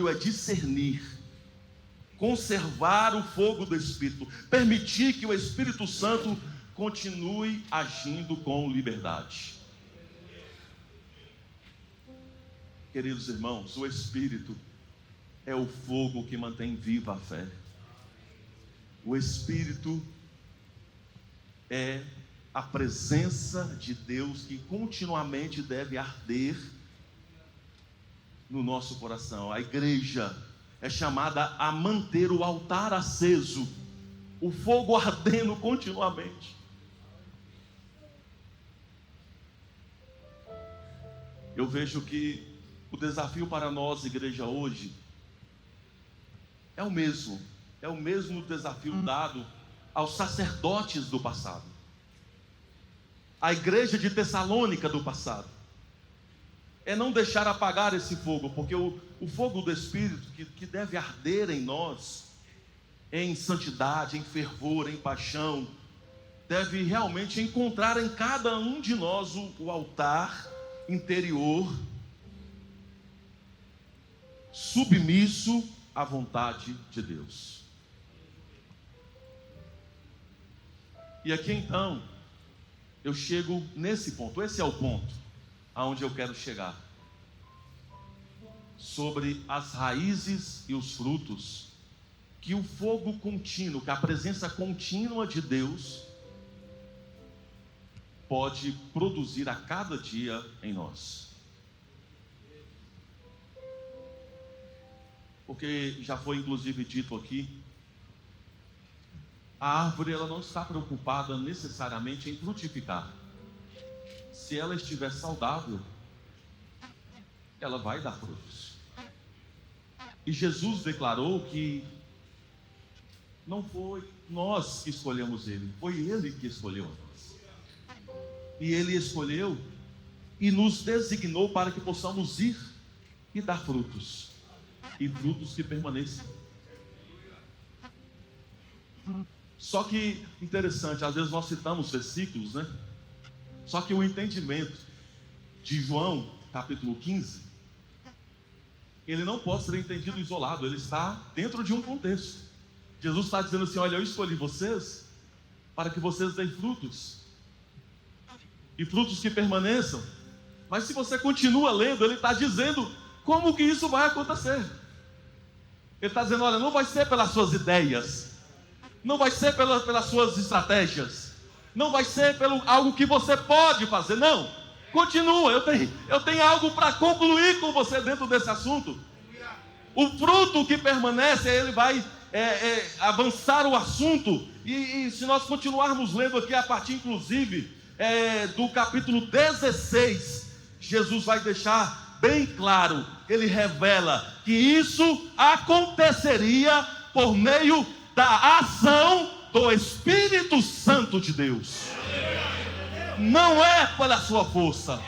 é discernir, conservar o fogo do Espírito, permitir que o Espírito Santo continue agindo com liberdade. Queridos irmãos, o Espírito é o fogo que mantém viva a fé. O Espírito é a presença de Deus que continuamente deve arder no nosso coração. A igreja é chamada a manter o altar aceso, o fogo ardendo continuamente. Eu vejo que o desafio para nós, igreja, hoje, é o mesmo desafio dado aos sacerdotes do passado, à igreja de Tessalônica do passado. É não deixar apagar esse fogo, porque o fogo do Espírito que deve arder em nós, em santidade, em fervor, em paixão, deve realmente encontrar em cada um de nós o altar interior, submisso à vontade de Deus. E aqui então, eu chego nesse ponto, esse é o ponto aonde eu quero chegar, sobre as raízes e os frutos que o fogo contínuo, que a presença contínua de Deus pode produzir a cada dia em nós. Porque já foi inclusive dito aqui, a árvore ela não está preocupada necessariamente em frutificar. Se ela estiver saudável, ela vai dar frutos. E Jesus declarou que não foi nós que escolhemos ele, foi ele que escolheu nós. E ele escolheu e nos designou para que possamos ir e dar frutos, e frutos que permaneçam. Só que, interessante, às vezes nós citamos versículos, né? Só que o entendimento de João, capítulo 15, ele não pode ser entendido isolado, ele está dentro de um contexto. Jesus está dizendo assim: olha, eu escolhi vocês para que vocês deem frutos, e frutos que permaneçam. Mas se você continua lendo, ele está dizendo como que isso vai acontecer. Ele está dizendo: olha, não vai ser pelas suas ideias, não vai ser pelas suas estratégias, não vai ser pelo algo que você pode fazer, não. Continua, eu tenho algo para concluir com você dentro desse assunto. O fruto que permanece, ele vai avançar o assunto. E se nós continuarmos lendo aqui, a partir inclusive do capítulo 16, Jesus vai deixar bem claro, ele revela que isso aconteceria por meio da ação do Espírito Santo de Deus. Não é pela sua força,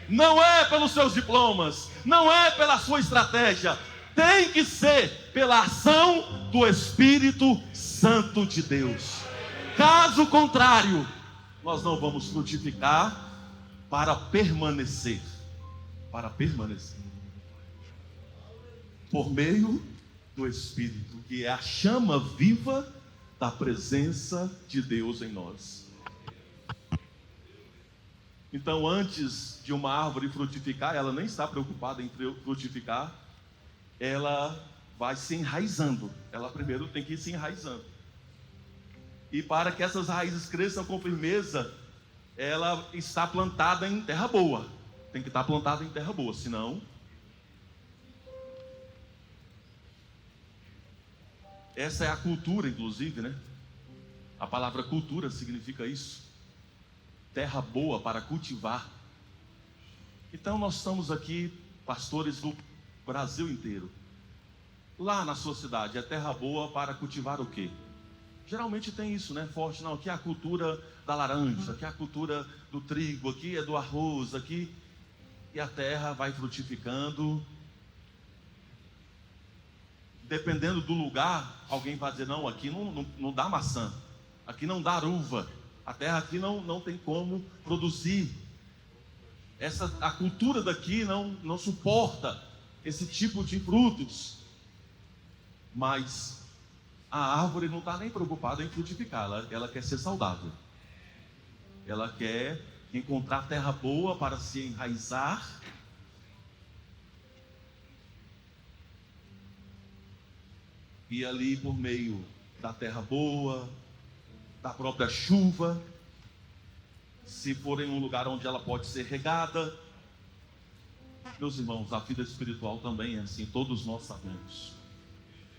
não é pelos seus diplomas, não é pela sua estratégia, tem que ser pela ação do Espírito Santo de Deus. Caso contrário, nós não vamos frutificar para permanecer, por meio do Espírito, que é a chama viva da presença de Deus em nós. Então, antes de uma árvore frutificar, ela nem está preocupada em frutificar, ela vai se enraizando. Ela primeiro tem que ir se enraizando. E para que essas raízes cresçam com firmeza, ela está plantada em terra boa. Tem que estar plantada em terra boa, senão... Essa é a cultura, inclusive, né? A palavra cultura significa isso. Terra boa para cultivar. Então nós estamos aqui, pastores do Brasil inteiro. Lá na sua cidade, é terra boa para cultivar o quê? Geralmente tem isso, né? Forte, não, aqui é a cultura da laranja, aqui é a cultura do trigo, aqui é do arroz, aqui... E a terra vai frutificando. Dependendo do lugar, alguém vai dizer: não, aqui não dá maçã, aqui não dá uva, a terra aqui não tem como produzir. A cultura daqui não suporta esse tipo de frutos. Mas a árvore não está nem preocupada em frutificar, ela quer ser saudável. Ela quer encontrar terra boa para se enraizar. E ali, por meio da terra boa, da própria chuva, se for em um lugar onde ela pode ser regada. Meus irmãos, a vida espiritual também é assim, todos nós sabemos.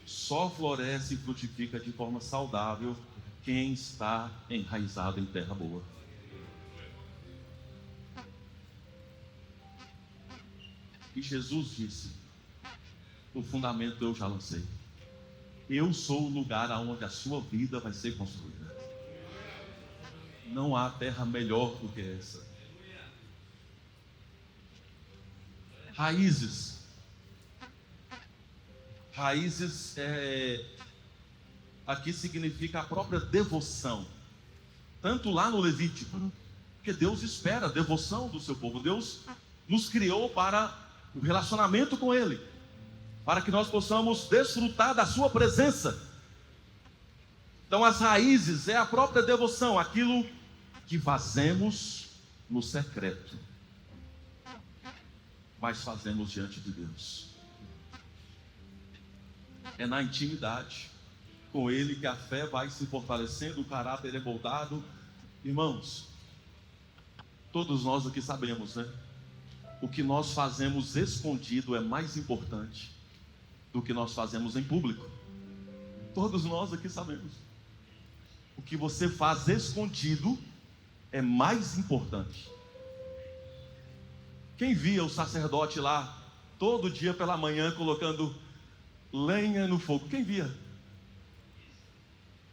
Só floresce e frutifica de forma saudável quem está enraizado em terra boa. E Jesus disse: o fundamento eu já lancei. Eu sou o lugar onde a sua vida vai ser construída. Não há terra melhor do que essa. Raízes. Raízes aqui significa a própria devoção. Tanto lá no Levítico, porque Deus espera a devoção do seu povo. Deus nos criou para o relacionamento com Ele, para que nós possamos desfrutar da sua presença. Então as raízes é a própria devoção, aquilo que fazemos no secreto, mas fazemos diante de Deus. É na intimidade com Ele que a fé vai se fortalecendo, o caráter é moldado. Irmãos, Todos nós aqui sabemos, né? O que nós fazemos escondido é mais importante do que nós fazemos em público. Todos nós aqui sabemos. O que você faz escondido é mais importante. Quem via o sacerdote lá todo dia pela manhã colocando lenha no fogo? Quem via?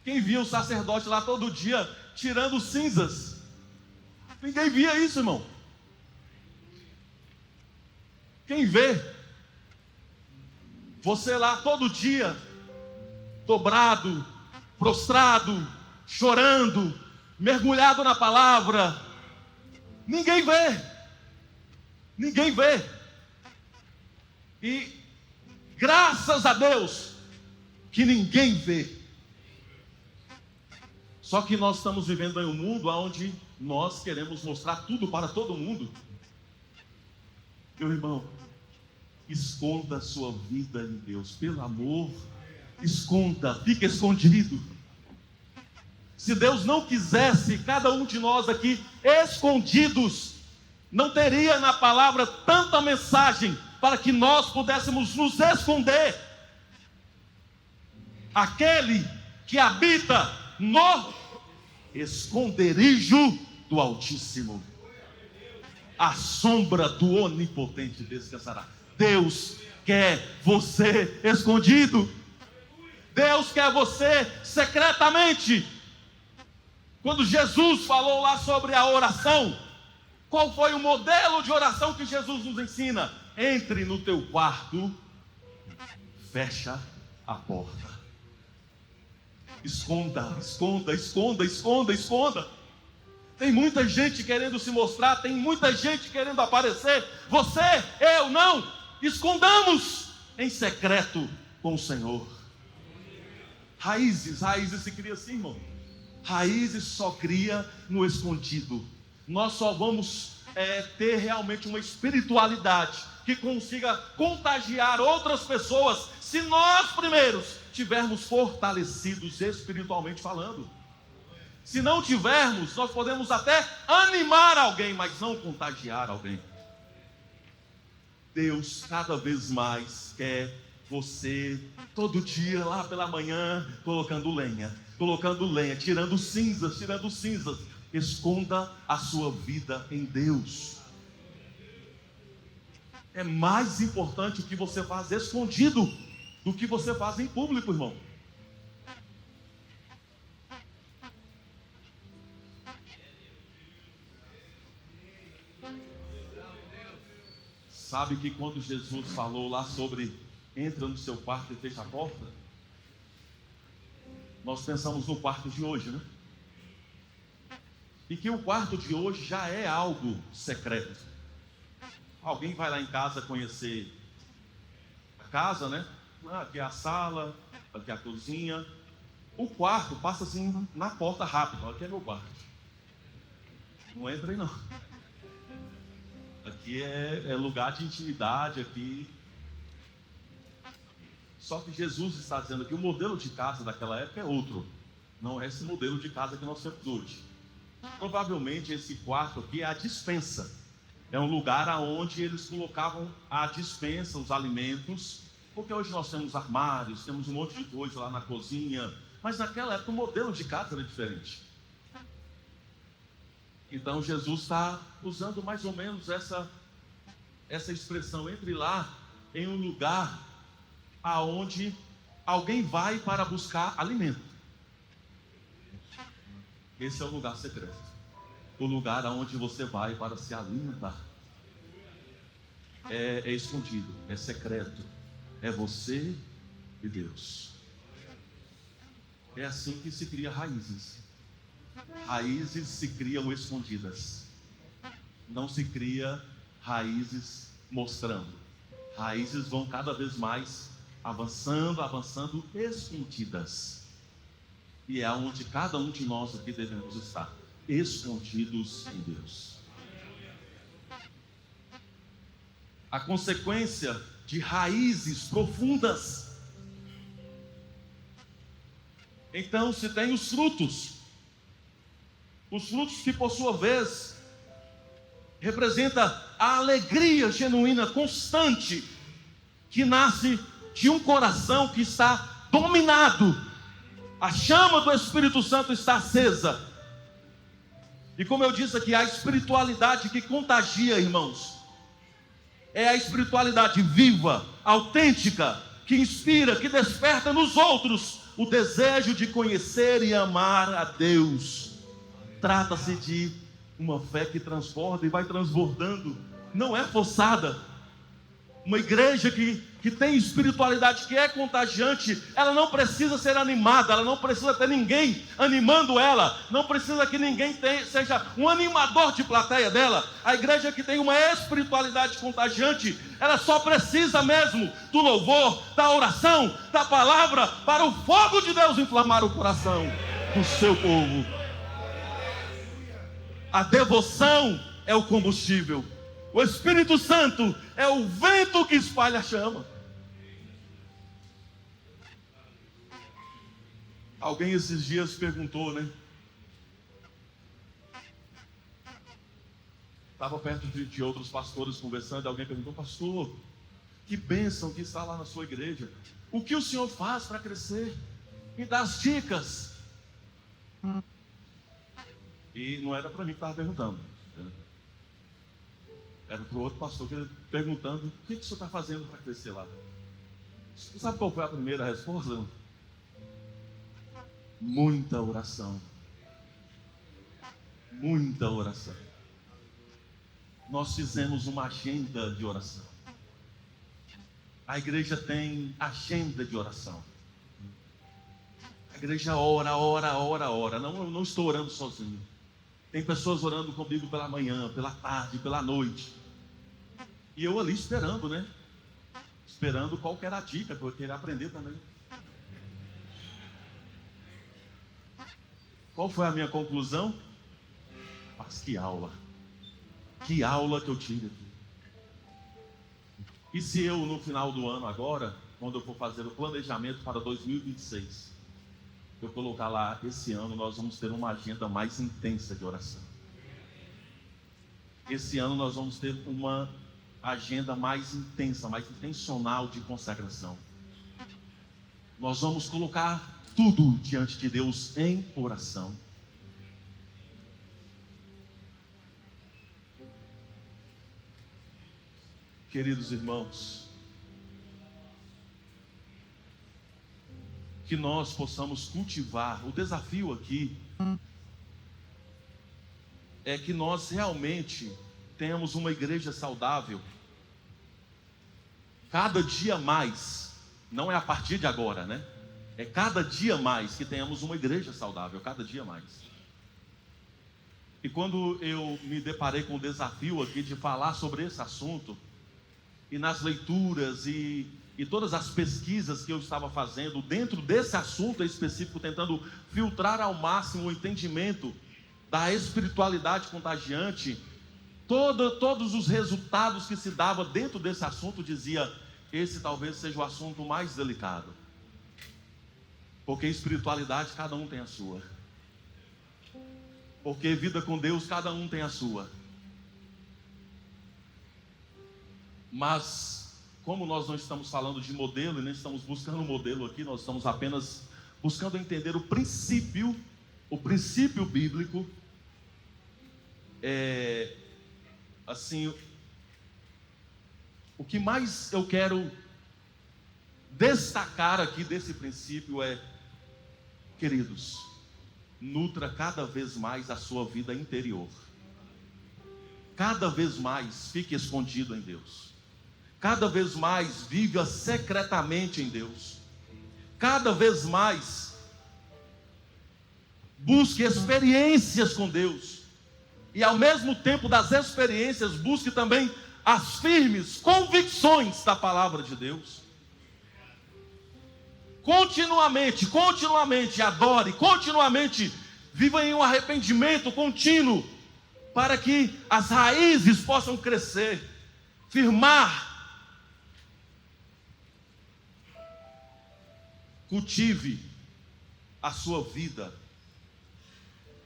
Quem via o sacerdote lá todo dia tirando cinzas? Ninguém via isso, irmão. Quem vê você lá todo dia dobrado, prostrado, chorando, mergulhado na palavra? Ninguém vê. Ninguém vê. E graças a Deus que ninguém vê. Só que nós estamos vivendo em um mundo onde nós queremos mostrar tudo para todo mundo. Meu irmão, esconda a sua vida em Deus, pelo amor, esconda, fica escondido. Se Deus não quisesse cada um de nós aqui escondidos, não teria na palavra tanta mensagem para que nós pudéssemos nos esconder. Aquele que habita no esconderijo do Altíssimo, a sombra do Onipotente descansará. Deus quer você escondido. Deus quer você secretamente. Quando Jesus falou lá sobre a oração, qual foi o modelo de oração que Jesus nos ensina? Entre no teu quarto, fecha a porta. Esconda, esconda, esconda, esconda, esconda. Tem muita gente querendo se mostrar, tem muita gente querendo aparecer. Você, eu, não. Escondamos em secreto com o Senhor. Raízes se cria assim, irmão. Raízes só cria no escondido. Nós só vamos ter realmente uma espiritualidade que consiga contagiar outras pessoas se nós primeiros tivermos fortalecidos espiritualmente falando. Se não tivermos, nós podemos até animar alguém, mas não contagiar alguém. Deus cada vez mais quer você todo dia lá pela manhã colocando lenha, tirando cinzas. Esconda a sua vida em Deus. É mais importante o que você faz escondido do que você faz em público, irmão. Sabe que quando Jesus falou lá sobre entra no seu quarto e fecha a porta, nós pensamos no quarto de hoje, né? E que o quarto de hoje já é algo secreto. Alguém vai lá em casa conhecer a casa, né? Aqui é a sala, aqui é a cozinha. O quarto passa assim na porta rápido. Aqui é meu quarto. Não entra aí não. Aqui é lugar de intimidade aqui. Só que Jesus está dizendo que o modelo de casa daquela época é outro. Não é esse modelo de casa que nós temos hoje. Provavelmente esse quarto aqui é a despensa. É um lugar onde eles colocavam a despensa, os alimentos. Porque hoje nós temos armários, temos um monte de coisa lá na cozinha. Mas naquela época o modelo de casa era diferente. Então Jesus está usando mais ou menos essa expressão. Entre lá em um lugar aonde alguém vai para buscar alimento. Esse é o lugar secreto. O lugar aonde você vai para se alimentar. É escondido, é secreto. É você e Deus. É assim que se cria raízes. Raízes se criam escondidas. Não se cria raízes mostrando. Raízes vão cada vez mais avançando, escondidas. E é onde cada um de nós aqui devemos estar, escondidos em Deus. A consequência de raízes profundas. Então se tem os frutos que por sua vez representa a alegria genuína, constante, que nasce de um coração que está dominado. A chama do Espírito Santo está acesa. E como eu disse aqui, a espiritualidade que contagia, irmãos, é a espiritualidade viva, autêntica, que inspira, que desperta nos outros o desejo de conhecer e amar a Deus. Trata-se de uma fé que transborda e vai transbordando, não é forçada. Uma igreja que tem espiritualidade, que é contagiante, ela não precisa ser animada, ela não precisa ter ninguém animando ela, não precisa que ninguém seja um animador de plateia dela. A igreja que tem uma espiritualidade contagiante, ela só precisa mesmo do louvor, da oração, da palavra, para o fogo de Deus inflamar o coração do seu povo. A devoção é o combustível. O Espírito Santo é o vento que espalha a chama. Alguém esses dias perguntou, né? Estava perto de outros pastores conversando, e alguém perguntou: pastor, que bênção que está lá na sua igreja. O que o senhor faz para crescer? Me dá as dicas. E não era para mim que estava perguntando. Era para o outro pastor que perguntando: o que o senhor está fazendo para crescer lá? Você sabe qual foi a primeira resposta? Muita oração. Muita oração. Nós fizemos uma agenda de oração. A igreja tem agenda de oração. A igreja ora. Não estou orando sozinho. Tem pessoas orando comigo pela manhã, pela tarde, pela noite. E eu ali esperando, né? Esperando qual que era a dica, para eu querer aprender também. Qual foi a minha conclusão? Mas que aula! Que aula que eu tive aqui. E se eu, no final do ano agora, quando eu for fazer o planejamento para 2026, eu colocar lá: esse ano nós vamos ter uma agenda mais intensa de oração. Esse ano nós vamos ter uma agenda mais intensa, mais intencional de consagração. Nós vamos colocar tudo diante de Deus em oração. Queridos irmãos, que nós possamos cultivar. O desafio aqui é que nós realmente tenhamos uma igreja saudável. Cada dia mais, não é a partir de agora, né? É cada dia mais que tenhamos uma igreja saudável, cada dia mais. E quando eu me deparei com o desafio aqui de falar sobre esse assunto, e nas leituras e todas as pesquisas que eu estava fazendo dentro desse assunto específico, tentando filtrar ao máximo o entendimento da espiritualidade contagiante, todos os resultados que se dava dentro desse assunto dizia: esse talvez seja o assunto mais delicado, porque espiritualidade cada um tem a sua, porque vida com Deus cada um tem a sua. Mas como nós não estamos falando de modelo e nem estamos buscando um modelo aqui, nós estamos apenas buscando entender o princípio bíblico. Assim, o que mais eu quero destacar aqui desse princípio é: queridos, nutra cada vez mais a sua vida interior. Cada vez mais fique escondido em Deus. Cada vez mais viva secretamente em Deus. Cada vez mais busque experiências com Deus. E ao mesmo tempo das experiências, busque também as firmes convicções da palavra de Deus. Continuamente adore, continuamente viva em um arrependimento contínuo, para que as raízes possam crescer, firmar. Cultive a sua vida,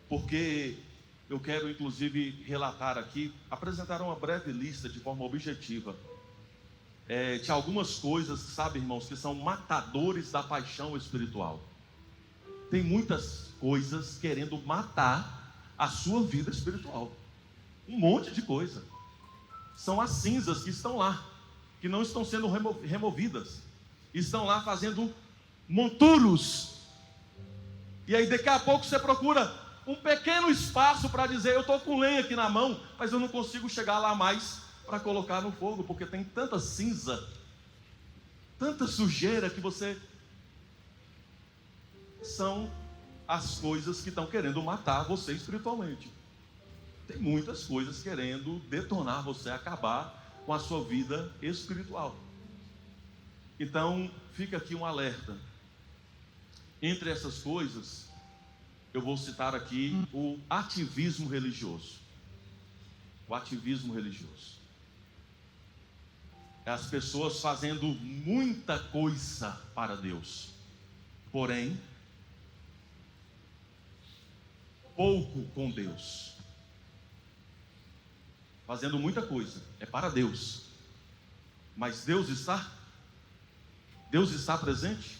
porque eu quero inclusive relatar aqui, apresentar uma breve lista de forma objetiva de algumas coisas, sabe, irmãos, que são matadores da paixão espiritual. Tem muitas coisas querendo matar a sua vida espiritual. Um monte de coisa. São as cinzas que estão lá, que não estão sendo removidas. Estão lá fazendo monturos. E aí daqui a pouco você procura um pequeno espaço para dizer: eu estou com lenha aqui na mão, mas eu não consigo chegar lá mais para colocar no fogo, porque tem tanta cinza, tanta sujeira, que você... São as coisas que estão querendo matar você espiritualmente. Tem muitas coisas querendo detonar você, acabar com a sua vida espiritual. Então, fica aqui um alerta. Entre essas coisas, eu vou citar aqui o ativismo religioso. O ativismo religioso. É as pessoas fazendo muita coisa para Deus, porém, pouco com Deus. Fazendo muita coisa, é para Deus, mas Deus está presente?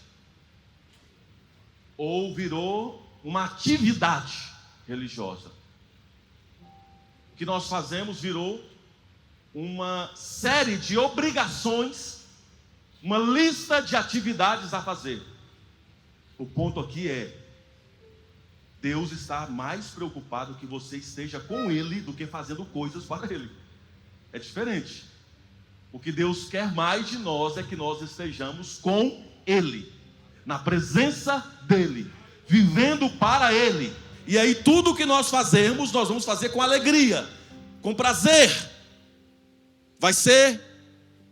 Ou virou uma atividade religiosa? O que nós fazemos virou uma série de obrigações, uma lista de atividades a fazer. O ponto aqui é: Deus está mais preocupado que você esteja com Ele do que fazendo coisas para Ele. É diferente. O que Deus quer mais de nós é que nós estejamos com Ele, na presença dEle, vivendo para Ele. E aí tudo que nós fazemos, nós vamos fazer com alegria, com prazer. Vai ser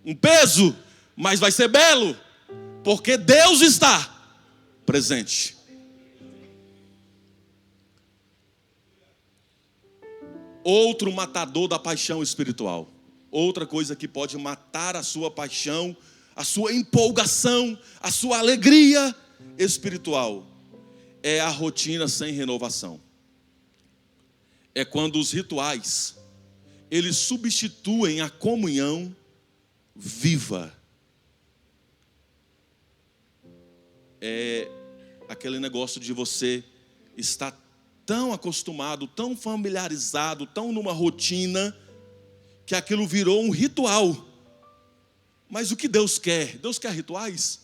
um peso, mas vai ser belo, porque Deus está presente. Outro matador da paixão espiritual. Outra coisa que pode matar a sua paixão, a sua empolgação, a sua alegria espiritual, é a rotina sem renovação. É quando os rituais, eles substituem a comunhão viva. É aquele negócio de você estar tão acostumado, tão familiarizado, tão numa rotina, que aquilo virou um ritual. Mas o que Deus quer? Deus quer rituais?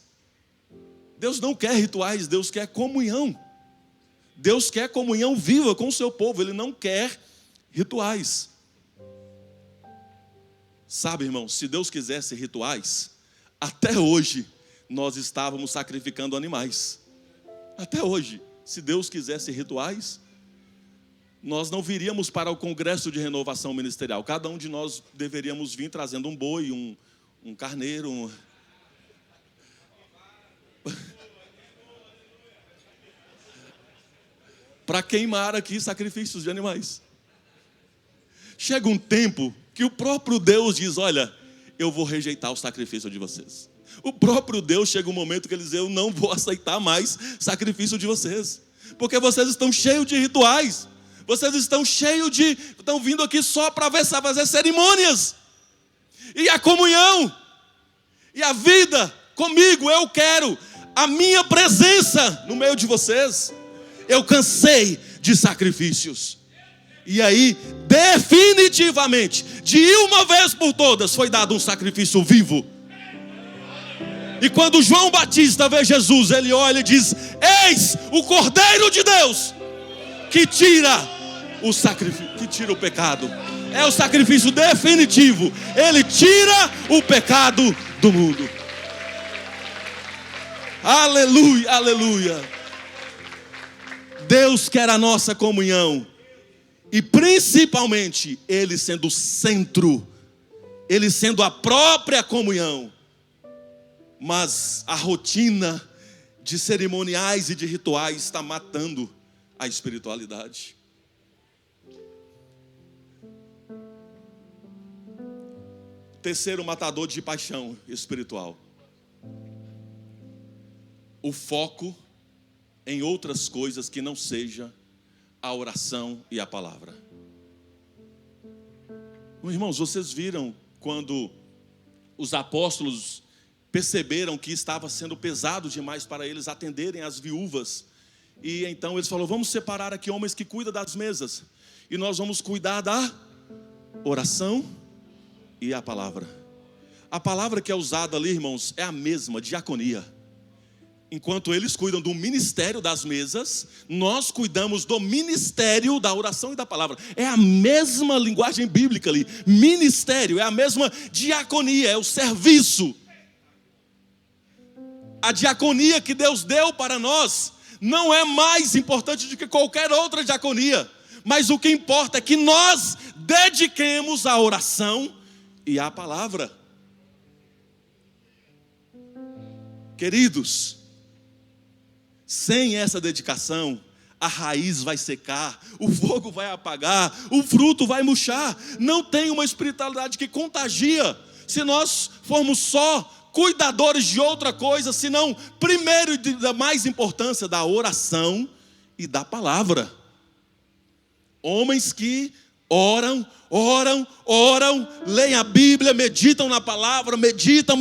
Deus não quer rituais, Deus quer comunhão. Deus quer comunhão viva com o seu povo, Ele não quer rituais. Sabe, irmão, se Deus quisesse rituais, até hoje nós estávamos sacrificando animais. Até hoje, se Deus quisesse rituais, nós não viríamos para o congresso de renovação ministerial. Cada um de nós deveríamos vir trazendo um boi, um carneiro, para queimar aqui sacrifícios de animais. Chega um tempo que o próprio Deus diz: olha, eu vou rejeitar o sacrifício de vocês. O próprio Deus chega um momento que ele diz: eu não vou aceitar mais sacrifício de vocês, porque vocês estão cheios de rituais, vocês estão vindo aqui só para fazer cerimônias, e a comunhão, e a vida comigo, eu quero a minha presença no meio de vocês. Eu cansei de sacrifícios. E aí, definitivamente, de uma vez por todas, foi dado um sacrifício vivo. E quando João Batista vê Jesus, ele olha e diz: eis o Cordeiro de Deus, que tira o sacrifício, que tira o pecado. É o sacrifício definitivo. Ele tira o pecado do mundo. Aleluia, aleluia. Deus quer a nossa comunhão. E principalmente, Ele sendo o centro, Ele sendo a própria comunhão. Mas a rotina de cerimoniais e de rituais está matando a espiritualidade. Terceiro matador de paixão espiritual: o foco em outras coisas que não seja a oração e a palavra. Irmãos, vocês viram quando os apóstolos perceberam que estava sendo pesado demais para eles atenderem as viúvas. E então eles falaram, vamos separar aqui homens que cuidam das mesas. E nós vamos cuidar da oração e a palavra. A palavra que é usada ali, irmãos, é a mesma, diaconia. Enquanto eles cuidam do ministério das mesas, nós cuidamos do ministério da oração e da palavra. É a mesma linguagem bíblica ali. Ministério, é a mesma diaconia, é o serviço. A diaconia que Deus deu para nós não é mais importante do que qualquer outra diaconia. Mas o que importa é que nós dediquemos a oração e a palavra. Queridos, sem essa dedicação, a raiz vai secar, o fogo vai apagar, o fruto vai murchar. Não tem uma espiritualidade que contagia se nós formos só cuidadores de outra coisa, senão primeiro e da mais importância da oração e da palavra. Homens que oram, leem a Bíblia, meditam na palavra, meditam,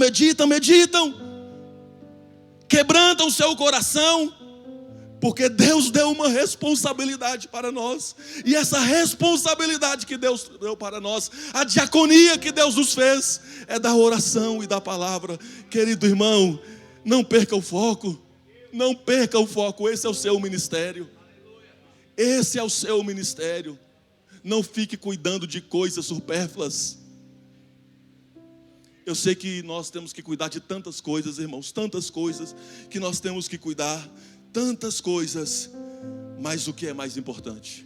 quebrantam o seu coração, porque Deus deu uma responsabilidade para nós, e essa responsabilidade que Deus deu para nós, a diaconia que Deus nos fez, é da oração e da palavra. Querido irmão, não perca o foco, esse é o seu ministério, não fique cuidando de coisas supérfluas. Eu sei que nós temos que cuidar de tantas coisas, irmãos, tantas coisas que nós temos que cuidar, tantas coisas, mas o que é mais importante?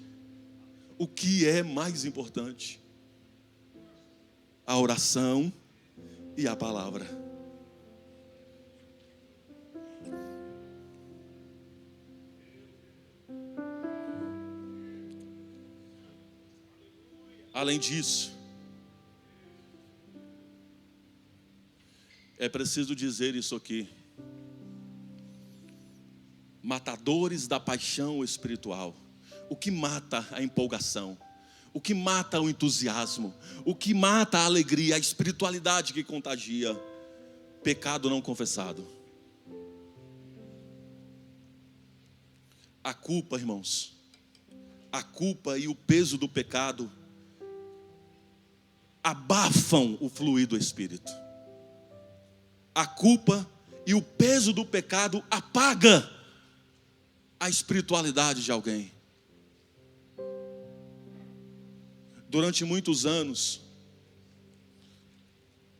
O que é mais importante? A oração e a palavra. Além disso, é preciso dizer isso aqui: matadores da paixão espiritual. O que mata a empolgação, o que mata o entusiasmo, o que mata a alegria, a espiritualidade que contagia? Pecado não confessado. A culpa, irmãos, a culpa e o peso do pecado abafam o fluir do Espírito. A culpa e o peso do pecado apaga a espiritualidade de alguém. Durante muitos anos,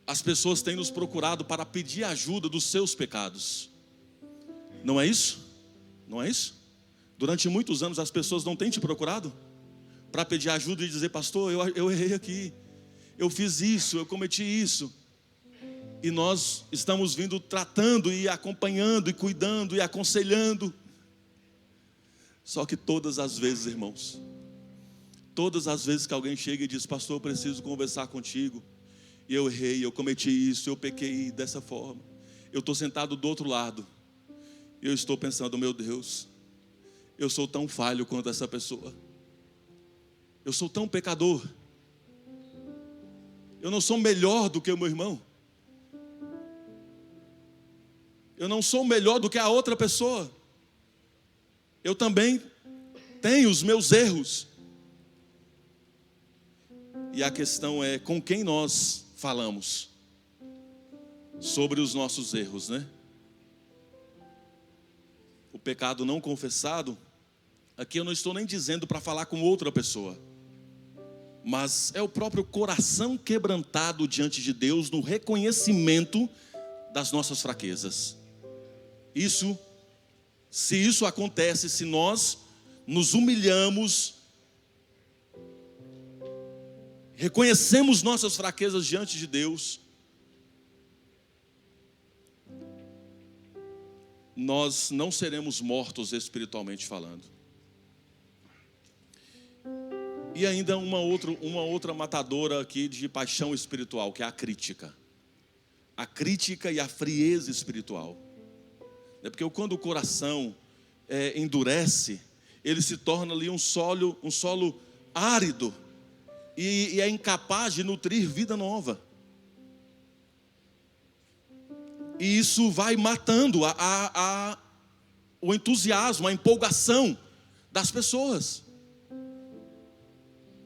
as pessoas têm nos procurado para pedir ajuda dos seus pecados. Não é isso? Não é isso? Durante muitos anos as pessoas não têm te procurado para pedir ajuda e dizer, pastor, eu errei aqui, eu fiz isso, eu cometi isso. E nós estamos vindo tratando e acompanhando e cuidando e aconselhando. Só que todas as vezes, irmãos, todas as vezes que alguém chega e diz, pastor, eu preciso conversar contigo, e eu errei, eu cometi isso, eu pequei dessa forma, eu estou sentado do outro lado, e eu estou pensando, meu Deus, eu sou tão falho quanto essa pessoa, eu sou tão pecador, eu não sou melhor do que o meu irmão, eu não sou melhor do que a outra pessoa, eu também tenho os meus erros. E a questão é com quem nós falamos sobre os nossos erros, né? O pecado não confessado, aqui eu não estou nem dizendo para falar com outra pessoa, mas é o próprio coração quebrantado diante de Deus no reconhecimento das nossas fraquezas. Se isso acontece, se nós nos humilhamos, reconhecemos nossas fraquezas diante de Deus, nós não seremos mortos espiritualmente falando. E ainda uma outra matadora aqui de paixão espiritual, que é a crítica. A crítica e a frieza espiritual. É porque quando o coração endurece ele se torna ali um solo árido e é incapaz de nutrir vida nova. E isso vai matando o entusiasmo, a empolgação das pessoas.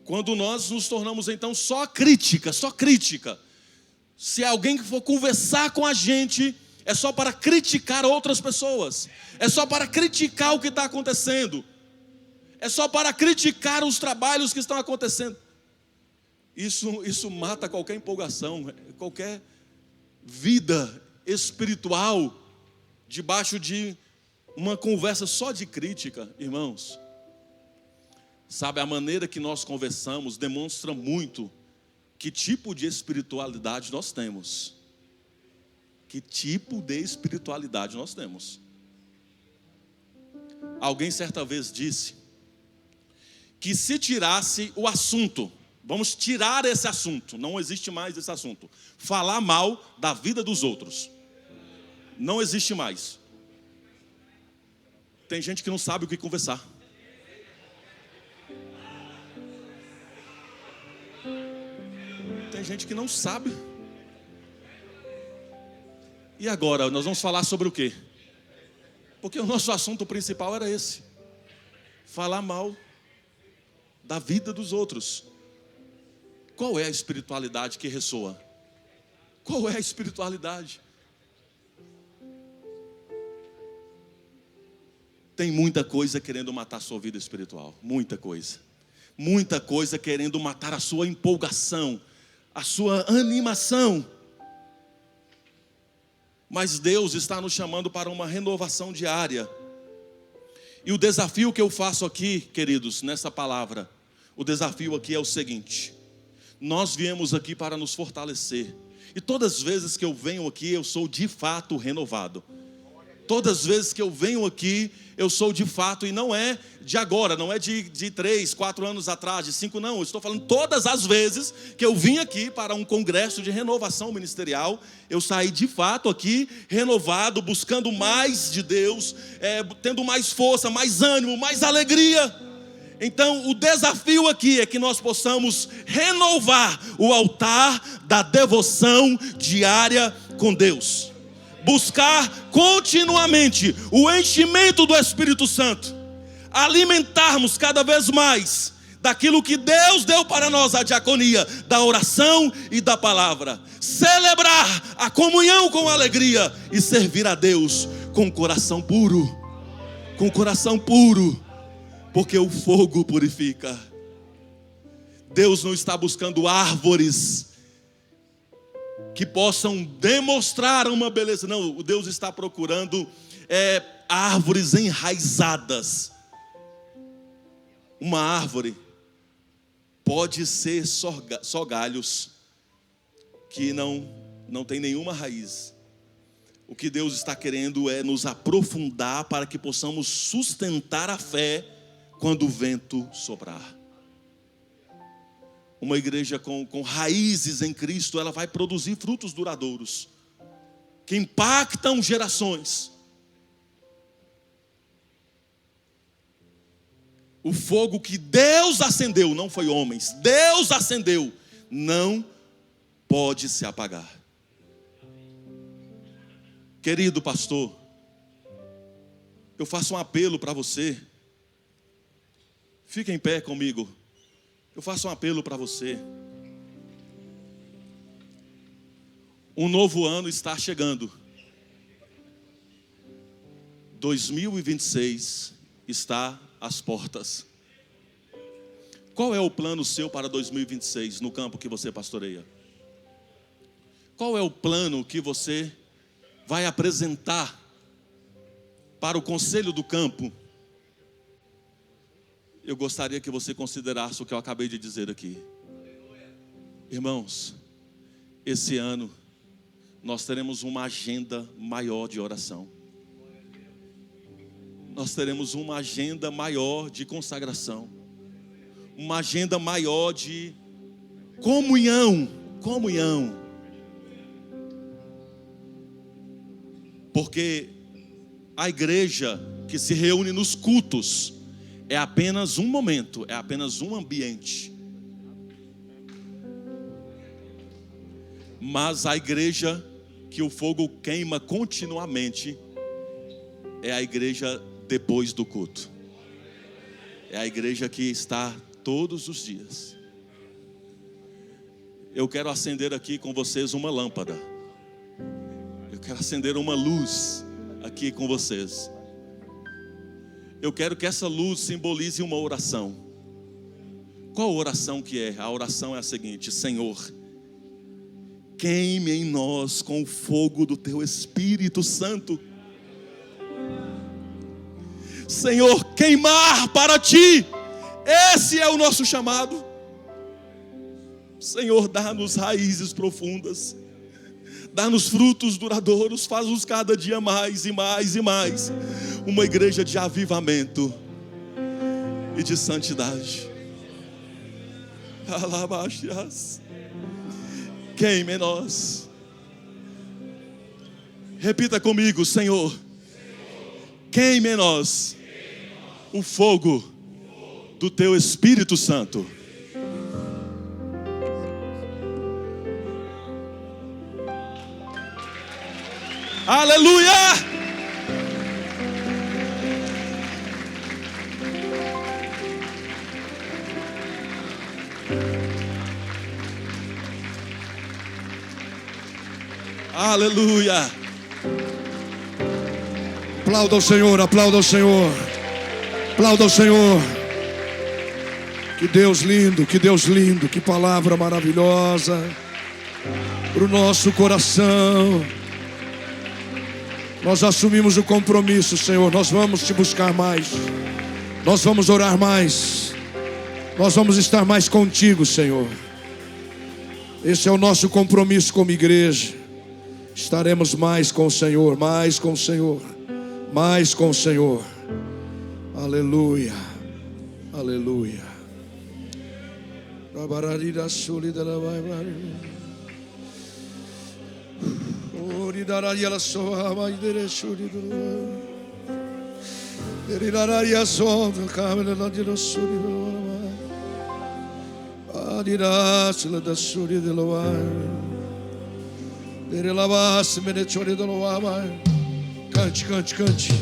Quando nós nos tornamos então só crítica. Se alguém que for conversar com a gente, é só para criticar outras pessoas, é só para criticar o que está acontecendo, é só para criticar os trabalhos que estão acontecendo. Isso mata qualquer empolgação, qualquer vida espiritual debaixo de uma conversa só de crítica, irmãos. Sabe, a maneira que nós conversamos demonstra muito que tipo de espiritualidade nós temos. Que tipo de espiritualidade nós temos. Alguém certa vez disse que se tirasse o assunto, vamos tirar esse assunto, não existe mais esse assunto, falar mal da vida dos outros, não existe mais. Tem gente que não sabe o que conversar. Tem gente que não sabe. E agora, nós vamos falar sobre o quê? Porque o nosso assunto principal era esse: falar mal da vida dos outros. Qual é a espiritualidade que ressoa? Qual é a espiritualidade? Tem muita coisa querendo matar a sua vida espiritual. Muita coisa. Muita coisa querendo matar a sua empolgação, a sua animação. Mas Deus está nos chamando para uma renovação diária. E o desafio que eu faço aqui, queridos, nessa palavra, o desafio aqui é o seguinte: nós viemos aqui para nos fortalecer. E todas as vezes que eu venho aqui, eu sou de fato renovado. Todas as vezes que eu venho aqui, eu sou de fato, e não é de agora, não é de 3, 4 anos atrás, de 5, não. Eu estou falando todas as vezes que eu vim aqui para um congresso de renovação ministerial, eu saí de fato aqui renovado, buscando mais de Deus, tendo mais força, mais ânimo, mais alegria. Então o desafio aqui é que nós possamos renovar o altar da devoção diária com Deus. Buscar continuamente o enchimento do Espírito Santo, alimentarmos cada vez mais daquilo que Deus deu para nós, a diaconia, da oração e da palavra, celebrar a comunhão com alegria e servir a Deus com coração puro, porque o fogo purifica. Deus não está buscando árvores que possam demonstrar uma beleza. Não, Deus está procurando árvores enraizadas. Uma árvore pode ser só galhos que não tem nenhuma raiz. O que Deus está querendo é nos aprofundar para que possamos sustentar a fé quando o vento soprar. Uma igreja com raízes em Cristo, ela vai produzir frutos duradouros, que impactam gerações. O fogo que Deus acendeu, não foi homens, Deus acendeu, não pode se apagar. Querido pastor, eu faço um apelo para você. Fica em pé comigo. Eu faço um apelo para você. Um novo ano está chegando. 2026 está às portas. Qual é o plano seu para 2026 no campo que você pastoreia? Qual é o plano que você vai apresentar para o conselho do campo? Eu gostaria que você considerasse o que eu acabei de dizer aqui. Irmãos, esse ano nós teremos uma agenda maior de oração. Nós teremos uma agenda maior de consagração. Uma agenda maior de comunhão. Porque a igreja que se reúne nos cultos, é apenas um momento, é apenas um ambiente. Mas a igreja que o fogo queima continuamente é a igreja depois do culto. É a igreja que está todos os dias. Eu quero acender aqui com vocês uma lâmpada. Eu quero acender uma luz aqui com vocês. Eu quero que essa luz simbolize uma oração. Qual oração que é? A oração é a seguinte: Senhor, queime em nós com o fogo do Teu Espírito Santo. Senhor, queimar para Ti, esse é o nosso chamado. Senhor, dá-nos raízes profundas, dá-nos frutos duradouros, faz-nos cada dia mais e mais e mais uma igreja de avivamento e de santidade. Alabaxias. Queime em nós. Repita comigo: Senhor, queime em nós o fogo do Teu Espírito Santo. Aleluia! Aleluia! Aplauda ao Senhor, aplauda ao Senhor. Aplauda ao Senhor. Que Deus lindo, que Deus lindo, que palavra maravilhosa para o nosso coração. Nós assumimos o compromisso, Senhor. Nós vamos Te buscar mais. Nós vamos orar mais. Nós vamos estar mais contigo, Senhor. Esse é o nosso compromisso como igreja. Estaremos mais com o Senhor, mais com o Senhor, mais com o Senhor. Aleluia, aleluia. Cante, cante, cante.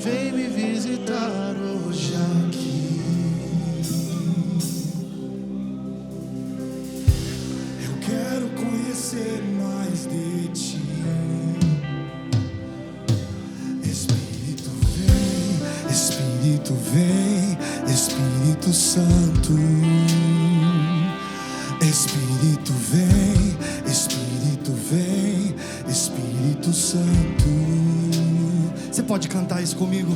Vem me visitar hoje aqui. Eu quero conhecer mais de Ti. Espírito vem, Espírito vem, Espírito Santo. Espírito vem, Espírito vem, Espírito Santo. Você pode cantar isso comigo?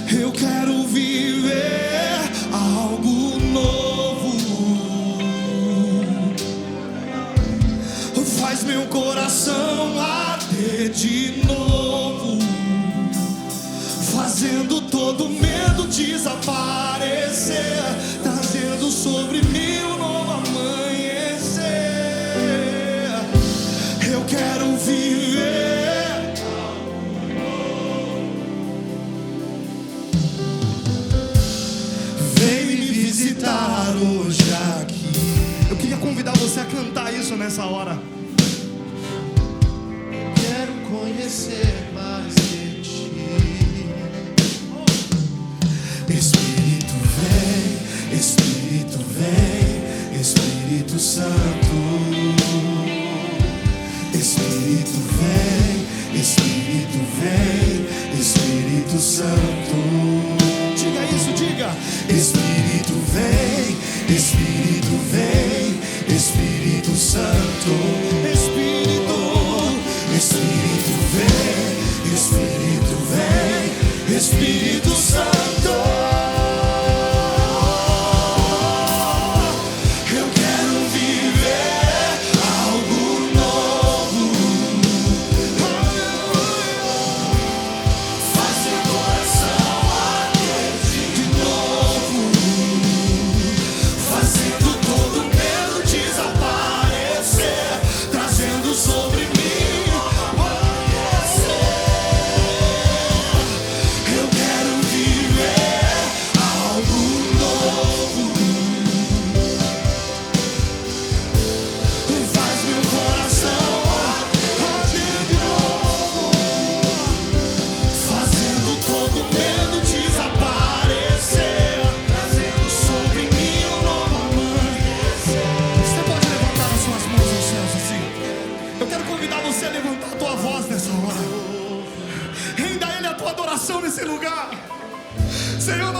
Eu quero viver algo novo. Faz meu coração arder de novo, fazendo todo medo desaparecer, trazendo sobre mim um novo amanhecer. Eu quero viver. Visitar hoje aqui. Eu queria convidar você a cantar isso nessa hora. Quero conhecer mais de Ti. Espírito vem, Espírito vem, Espírito Santo. Espírito vem, Espírito vem, Espírito Santo. Diga isso, diga. Espírito vem, Espírito vem, Espírito Santo. Espírito, Espírito vem, Espírito vem, Espírito Santo. Eu quero viver algo novo.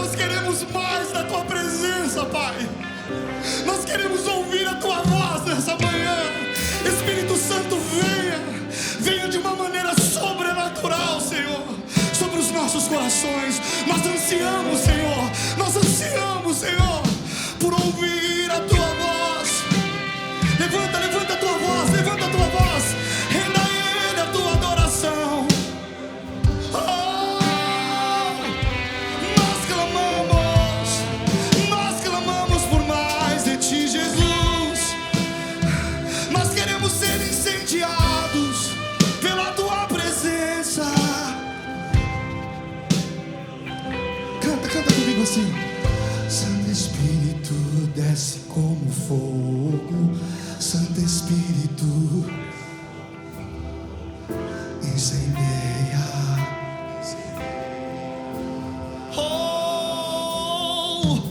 Nós queremos mais da tua presença, Pai. Nós queremos ouvir a tua voz nessa manhã. Espírito Santo, venha de uma maneira sobrenatural, Senhor, sobre os nossos corações. Nós ansiamos, Senhor, por ouvir a tua voz. Levanta a tua voz, renda a Ele a tua adoração. Nós clamamos por mais de ti, Jesus. Nós queremos ser incendiados pela tua presença. Canta comigo assim. Santo Espírito, desce como fogo. Santo Espírito, incendeia. Oh,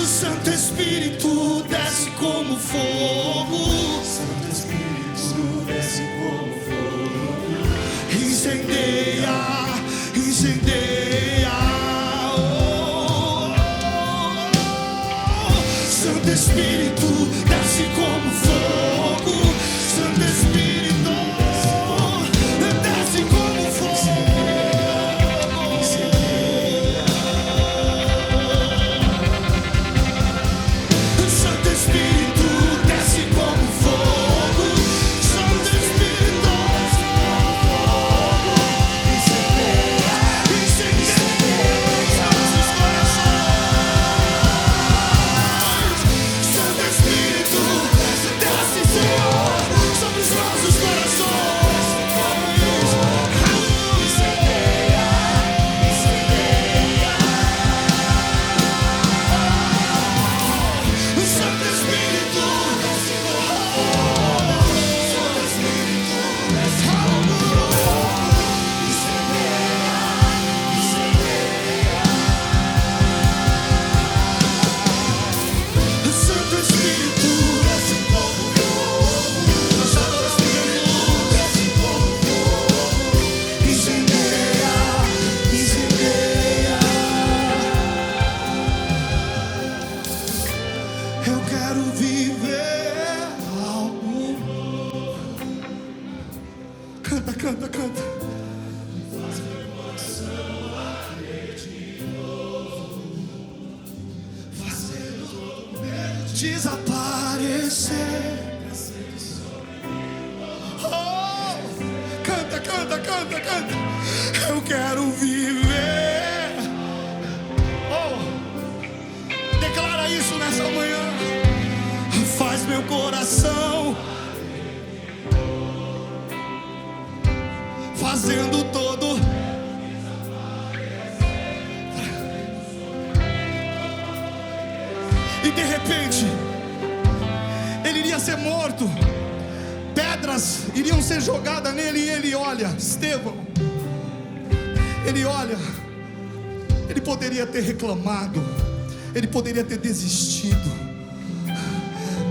Santo Espírito, desce como fogo. Santo Espírito, desce como fogo. Incendeia. Santo Espírito, desce como fogo. Santo Espírito, desce como fogo. Santo Espírito, desce como fogo. Santo Espírito, incendeia nossos corações. Santo Espírito, desce, Senhor, sobre os nossos corações. Incendeia. Santo Espírito, Santo Espírito, desce como fogo. Nós adoramos Jesus, desce como fogo. Incendeia. Eu quero viver algo. Canta. Desaparecer. Oh, canta. Eu quero viver. Oh, declara isso nessa manhã. Faz meu coração fazendo todo. E de repente ele iria ser morto. Pedras iriam ser jogadas nele. E ele olha, Estevão. Ele olha. Ele poderia ter reclamado. Ele poderia ter desistido.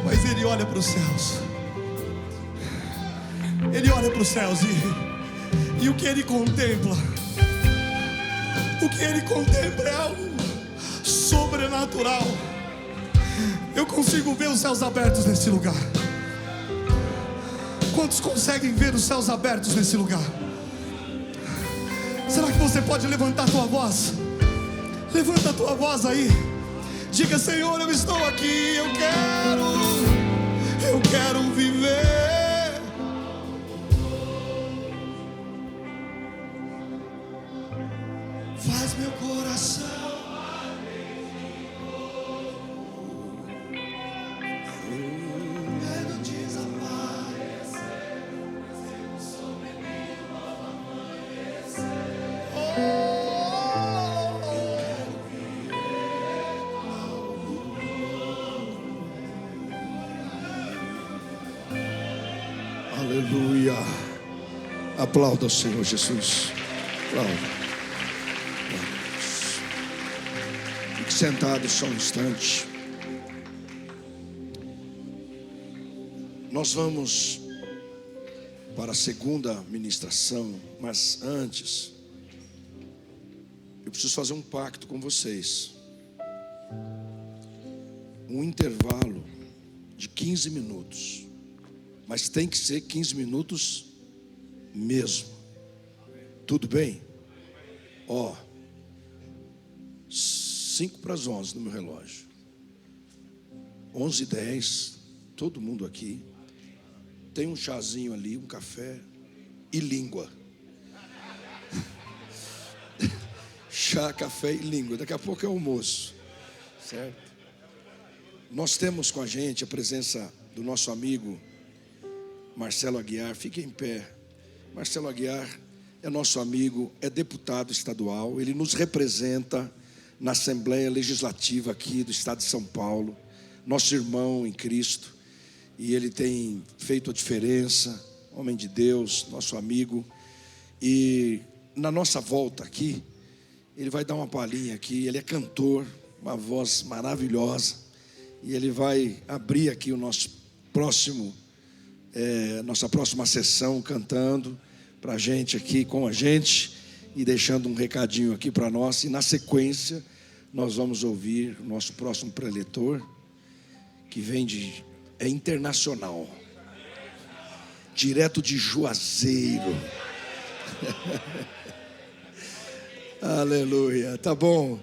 Mas ele olha para os céus. Ele olha para os céus e o que ele contempla? O que ele contempla é algo sobrenatural. Eu consigo ver os céus abertos nesse lugar. Quantos conseguem ver os céus abertos nesse lugar? Será que você pode levantar a tua voz? Levanta a tua voz aí. Diga: Senhor, eu estou aqui. Eu quero viver. Faz meu coração. Aleluia. Aplauda o Senhor Jesus. Aplauda. Fique sentado só um instante. Nós vamos para a segunda ministração, mas antes Eu preciso fazer um pacto com vocês. Um intervalo de 15 minutos. Mas tem que ser 15 minutos mesmo. Tudo bem? Ó, 5 para as 11 no meu relógio. 11h10, todo mundo aqui. Tem um chazinho ali, um café e língua. Chá, café e língua. Daqui a pouco é almoço. Certo? Nós temos com a gente a presença do nosso amigo Marcelo Aguiar. Fique em pé. Marcelo Aguiar é nosso amigo, é deputado estadual. Ele nos representa na Assembleia Legislativa aqui do estado de São Paulo. Nosso irmão em Cristo. E ele tem feito a diferença. Homem de Deus, nosso amigo. E na nossa volta aqui, ele vai dar uma palhinha aqui. Ele é cantor, uma voz maravilhosa. E ele vai abrir aqui o nosso próximo, nossa próxima sessão, cantando para a gente aqui, com a gente, e deixando um recadinho aqui para nós. E na sequência, nós vamos ouvir o nosso próximo preletor, que vem é internacional, direto de Juazeiro. Aleluia, tá bom.